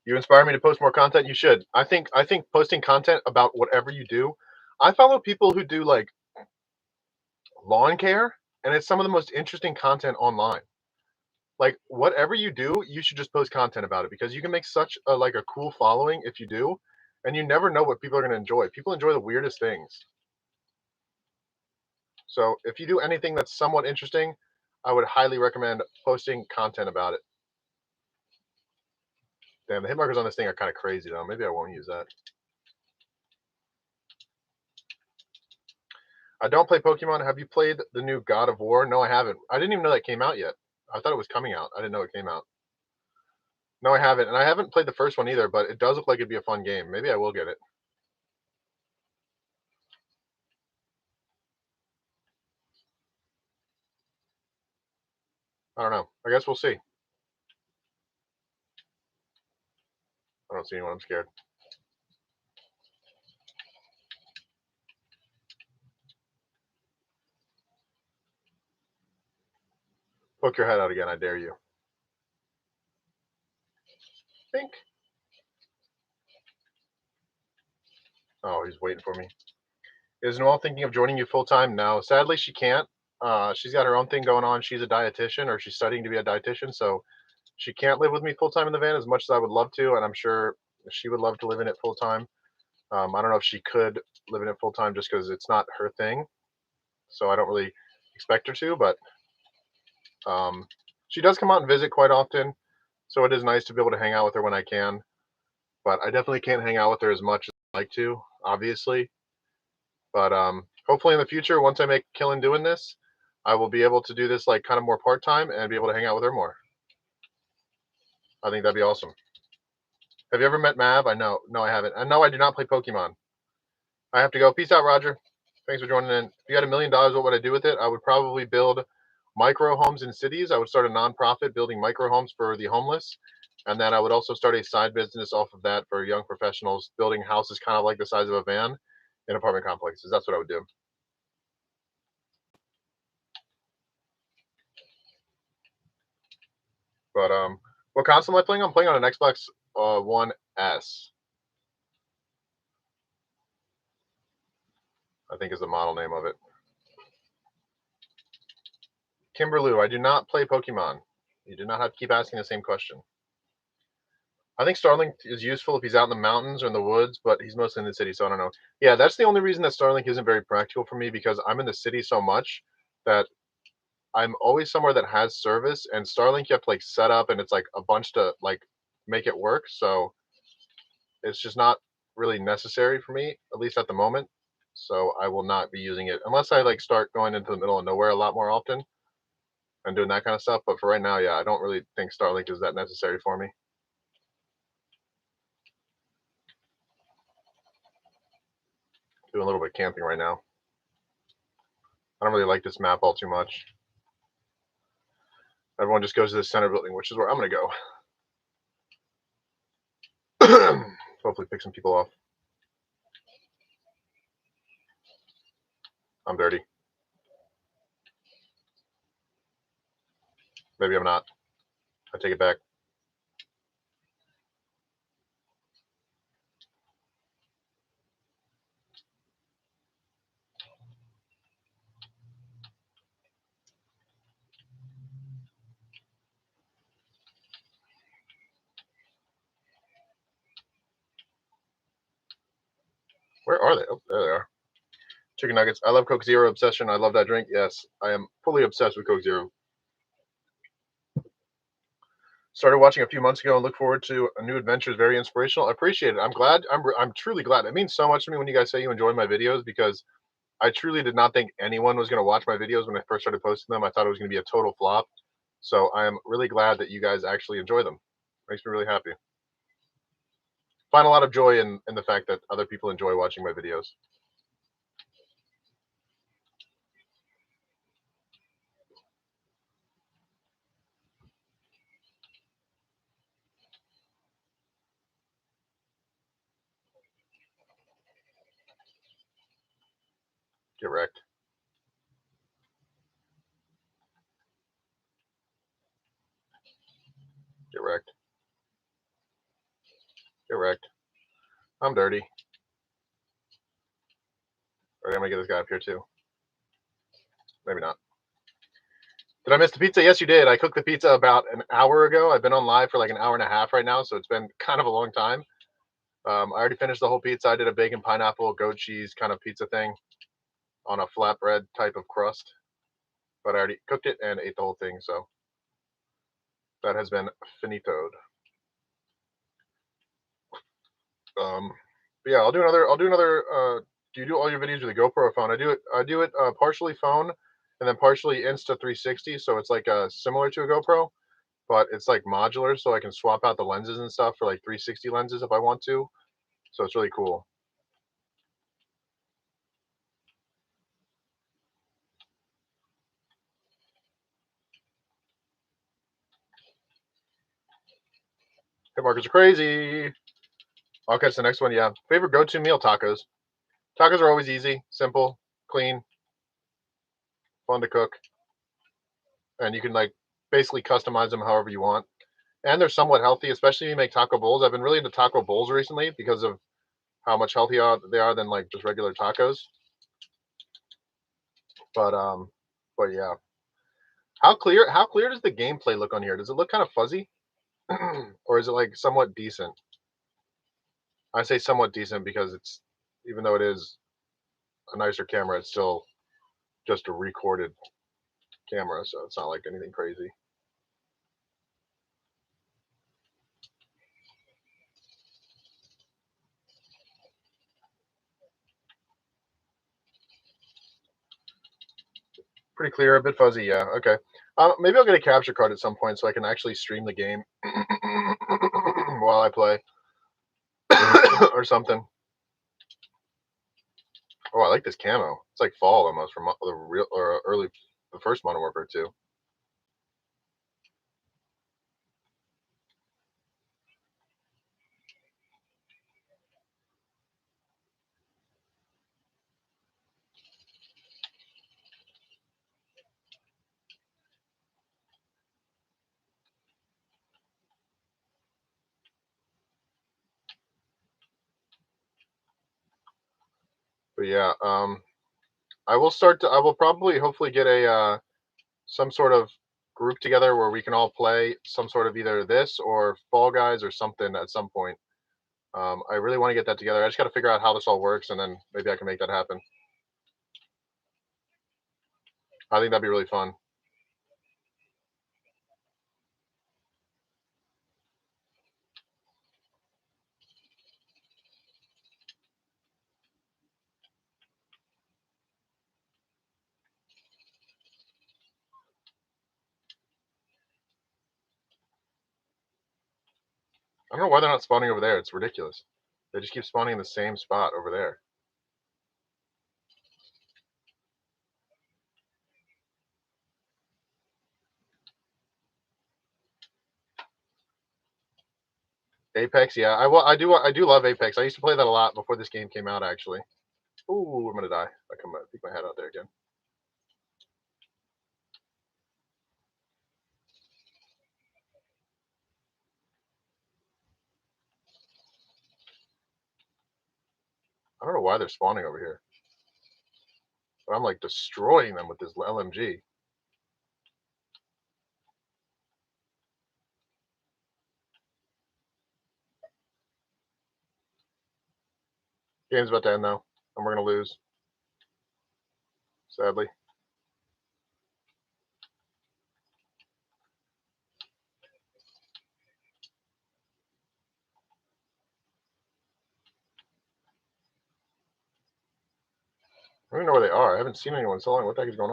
You inspire me to post more content. You should. I think posting content about whatever you do. I follow people who do like lawn care, and it's some of the most interesting content online. Like whatever you do, you should just post content about it because you can make such a like a cool following if you do, and you never know what people are going to enjoy. People enjoy the weirdest things. So if you do anything that's somewhat interesting, I would highly recommend posting content about it. Damn, the hit markers on this thing are kind of crazy though. Maybe I won't use that. I don't play Pokemon. Have you played the new God of War? No, I haven't. I didn't even know that came out yet. I thought it was coming out. I didn't know it came out. No, I haven't. And I haven't played the first one either, but it does look like it'd be a fun game. Maybe I will get it. I don't know. I guess we'll see. I don't see anyone. I'm scared. Poke your head out again. I dare you. Think. Oh, he's waiting for me. Is Noelle thinking of joining you full time? No, sadly she can't. She's got her own thing going on. She's a dietitian, or she's studying to be a dietitian, so she can't live with me full time in the van as much as I would love to, and I'm sure she would love to live in it full time. I don't know if she could live in it full time just because it's not her thing, so I don't really expect her to. But um, she does come out and visit quite often, so it is nice to be able to hang out with her when I can. But I definitely can't hang out with her as much as I'd like to, obviously. But hopefully in the future, once I make a killing doing this, I will be able to do this like kind of more part time and be able to hang out with her more. I think that'd be awesome. Have you ever met Mav? I know. No, I haven't. And no, I do not play Pokemon. I have to go. Peace out, Roger. Thanks for joining in. If you had $1,000,000, what would I do with it? I would probably build micro homes in cities. I would start a nonprofit building micro homes for the homeless. And then I would also start a side business off of that for young professionals, building houses kind of like the size of a van in apartment complexes. That's what I would do. But what console am I playing? I'm playing on an Xbox One S. I think is the model name of it. Kimberloo, I do not play Pokemon. You do not have to keep asking the same question. I think Starlink is useful if he's out in the mountains or in the woods, but he's mostly in the city, so I don't know. Yeah, that's the only reason that Starlink isn't very practical for me because I'm in the city so much that I'm always somewhere that has service, and Starlink you have to like set up, and it's like a bunch to like make it work. So it's just not really necessary for me, at least at the moment. So I will not be using it unless I like start going into the middle of nowhere a lot more often and doing that kind of stuff. But for right now, yeah, I don't really think Starlink is that necessary for me. Doing a little bit of camping right now. I don't really like this map all too much. Everyone just goes to the center building, which is where I'm going to go. Hopefully pick some people off. I'm dirty. Maybe I'm not. I take it back. Where are they? Oh, there they are. Chicken nuggets. I love Coke Zero obsession. I love that drink. Yes, I am fully obsessed with Coke Zero. Started watching a few months ago and look forward to a new adventures. Very inspirational. I appreciate it. I'm glad. I'm truly glad. It means so much to me when you guys say you enjoy my videos because I truly did not think anyone was going to watch my videos when I first started posting them. I thought it was going to be a total flop. So I am really glad that you guys actually enjoy them. Makes me really happy. Find a lot of joy in the fact that other people enjoy watching my videos. Get wrecked. Get wrecked. Get wrecked. I'm dirty. All right, I'm gonna get this guy up here too. maybe not. Did I miss the pizza? Yes, you did. I cooked the pizza about an hour ago. I've been on live for like an hour and a half right now, so it's been kind of a long time. I already finished the whole pizza. I did a bacon, pineapple, goat cheese kind of pizza thing on a flatbread type of crust, but I already cooked it and ate the whole thing, so that has been finitoed. But yeah, I'll do another. I'll do another. Do you do all your videos with a GoPro or phone? I do it. I do it partially phone, and then partially Insta 360. So it's like similar to a GoPro, but it's like modular, so I can swap out the lenses and stuff for like 360 lenses if I want to. So it's really cool. Hit markers are crazy. I'll catch the next one. Yeah. Favorite go-to meal? Tacos. Tacos are always easy, simple, clean, fun to cook, and you can like basically customize them however you want. And they're somewhat healthy, especially if you make taco bowls. I've been really into taco bowls recently because of how much healthier they are than like just regular tacos. But but yeah. How clear does the gameplay look on here? Does it look kind of fuzzy? Or is it like somewhat decent? I say somewhat decent because it's, even though it is a nicer camera, it's still just a recorded camera, so it's not like anything crazy. Pretty clear, a bit fuzzy, yeah. Okay. Maybe I'll get a capture card at some point so I can actually stream the game while I play or something. Oh, I like this camo. It's like fall almost from the real or early, the first Modern Warfare 2. But yeah, I will start to. I will probably hopefully get a some sort of group together where we can all play some sort of either this or Fall Guys or something at some point. I really want to get that together. I just got to figure out how this all works, and then maybe I can make that happen. I think that'd be really fun. I don't know why they're not spawning over there. It's ridiculous. They just keep spawning in the same spot over there. Apex, yeah, I do love Apex. I used to play that a lot before this game came out, actually. Ooh, I'm gonna die. I come peek my head out there again. I don't know why they're spawning over here, but I'm like destroying them with this LMG. Game's about to end though, and we're gonna lose, sadly. I don't even know where they are. I haven't seen anyone in so long. What the heck is going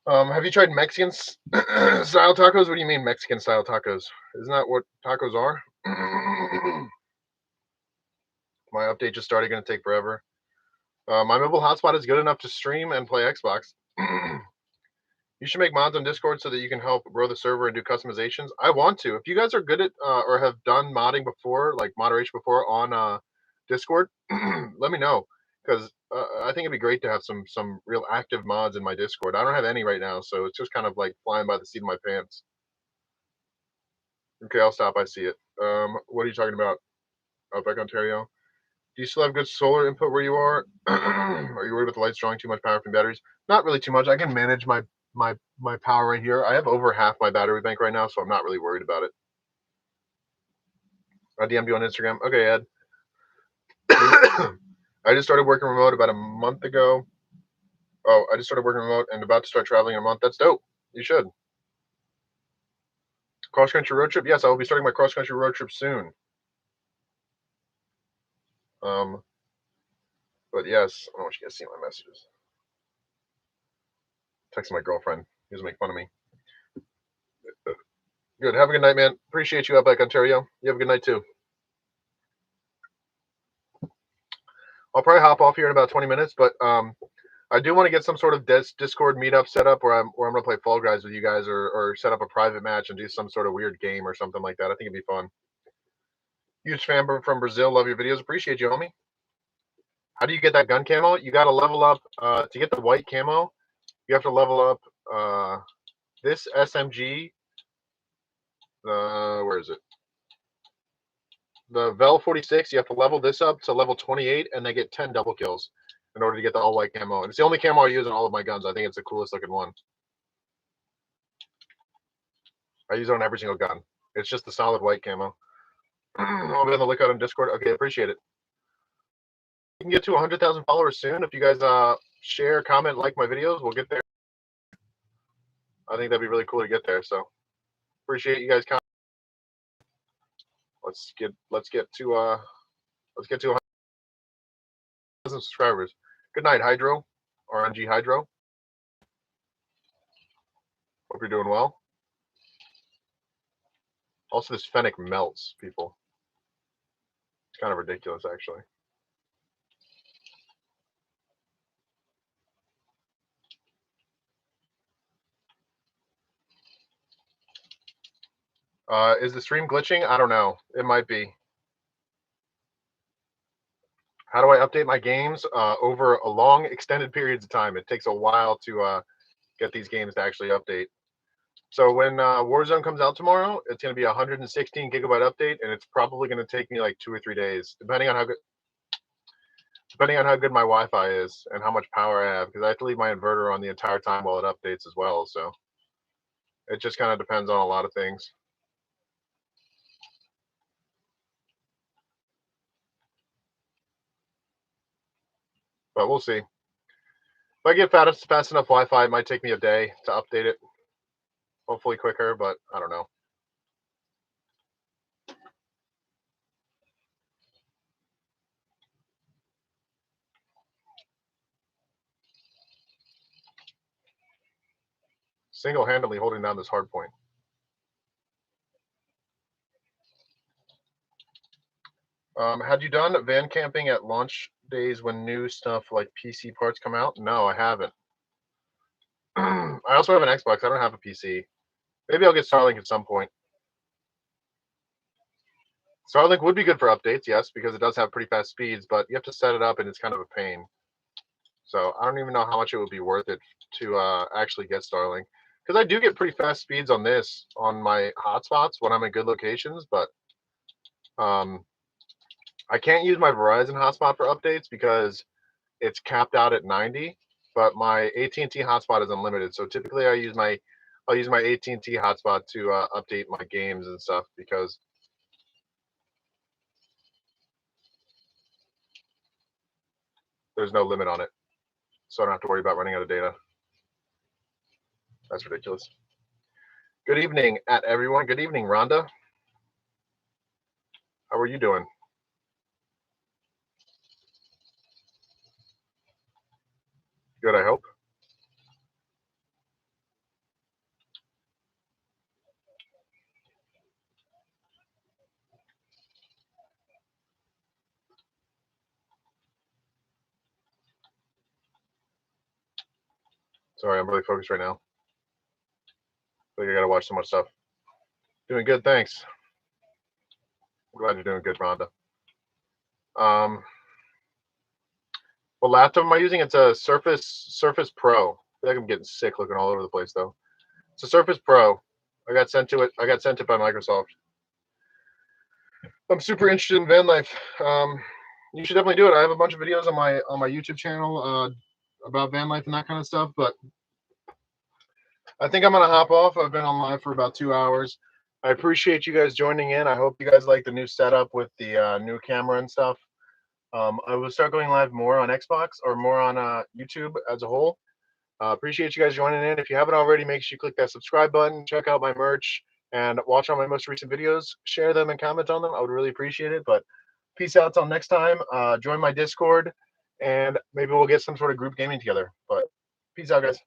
on? Have you tried Mexican style tacos? What do you mean Mexican style tacos? Isn't that what tacos are? My update just started. Going to take forever. My mobile hotspot is good enough to stream and play Xbox. You should make mods on Discord so that you can help grow the server and do customizations. I want to. If you guys are good at or have done modding before, like moderation before on Discord, let me know because I think it'd be great to have some real active mods in my Discord. I don't have any right now, so it's just kind of like flying by the seat of my pants. Okay, I'll stop. I see it. What are you talking about? Outback, Ontario. Do you still have good solar input where you are? Are you worried about the lights drawing too much power from batteries? Not really too much. I can manage my power right here. I have over half my battery bank right now, so I'm not really worried about it. I DM'd you on Instagram. Okay, Ed. I just started working remote about a month ago. Oh, I just started working remote and about to start traveling in a month. That's dope. You should. Cross country road trip? Yes, I will be starting my cross country road trip soon. But yes, I don't want you guys to see my messages. Texting my girlfriend. He doesn't make fun of me. Good. Have a good night, man. Appreciate you, Outback Ontario. You have a good night too. I'll probably hop off here in about 20 minutes, but I do want to get some sort of Discord meetup set up where I'm gonna play Fall Guys with you guys, or set up a private match and do some sort of weird game or something like that. I think it'd be fun. Huge fan from Brazil. Love your videos. Appreciate you, homie. How do you get that gun camo? You got to level up to get the white camo. You have to level up this SMG. Where is it? The Vel 46. You have to level this up to level 28, and they get 10 double kills in order to get the all white camo. And it's the only camo I use on all of my guns. I think it's the coolest looking one. I use it on every single gun. It's just the solid white camo. I'll be on the lookout on Discord. Okay, appreciate it. We can get to 100,000 followers soon. If you guys share, comment, like my videos, we'll get there. I think that'd be really cool to get there. So appreciate you guys. Let's get to 100,000 subscribers. Good night, Hydro, RNG Hydro. Hope you're doing well. Also, this Fennec melts, people. It's kind of ridiculous, actually. Is the stream glitching? I don't know. It might be. How do I update my games? Over a long, extended periods of time. It takes a while to get these games to actually update. So when Warzone comes out tomorrow, it's going to be a 116 gigabyte update, and it's probably going to take me like 2 or 3 days, depending on how good my Wi-Fi is and how much power I have, because I have to leave my inverter on the entire time while it updates as well. So it just kind of depends on a lot of things. But we'll see. If I get fast enough Wi-Fi, it might take me a day to update it. Hopefully quicker, but I don't know. Single-handedly holding down this hard point. Had you done van camping at launch days when new stuff like PC parts come out? No, I haven't. I also have an Xbox. I don't have a PC. Maybe I'll get Starlink at some point. Starlink would be good for updates, yes, because it does have pretty fast speeds, but you have to set it up and it's kind of a pain. So I don't even know how much it would be worth it to actually get Starlink. Because I do get pretty fast speeds on this, on my hotspots when I'm in good locations, but I can't use my Verizon hotspot for updates because it's capped out at 90, but my AT&T hotspot is unlimited. So typically I'll use my AT&T hotspot to update my games and stuff because there's no limit on it. So I don't have to worry about running out of data. That's ridiculous. Good evening at everyone. Good evening, Rhonda. How are you doing? Good, I hope. Sorry, I'm really focused right now. I think I gotta watch so much stuff. Doing good, thanks. I'm glad you're doing good, Rhonda. What laptop am I using? It's a Surface Pro. I feel like I'm getting sick looking all over the place though. It's a Surface Pro. I got sent it by Microsoft. I'm super interested in van life. you should definitely do it. I have a bunch of videos on my YouTube channel about van life and that kind of stuff. But I think I'm gonna hop off. I've been on live for about 2 hours. I appreciate you guys joining in. I hope you guys like the new setup with the new camera and stuff. I will start going live more on Xbox or more on YouTube as a whole. Appreciate you guys joining in. If you haven't already, make sure you click that subscribe button, check out my merch, and watch all my most recent videos. Share them and comment on them. I would really appreciate it. But peace out till next time. Join my Discord, and maybe we'll get some sort of group gaming together. But peace out, guys.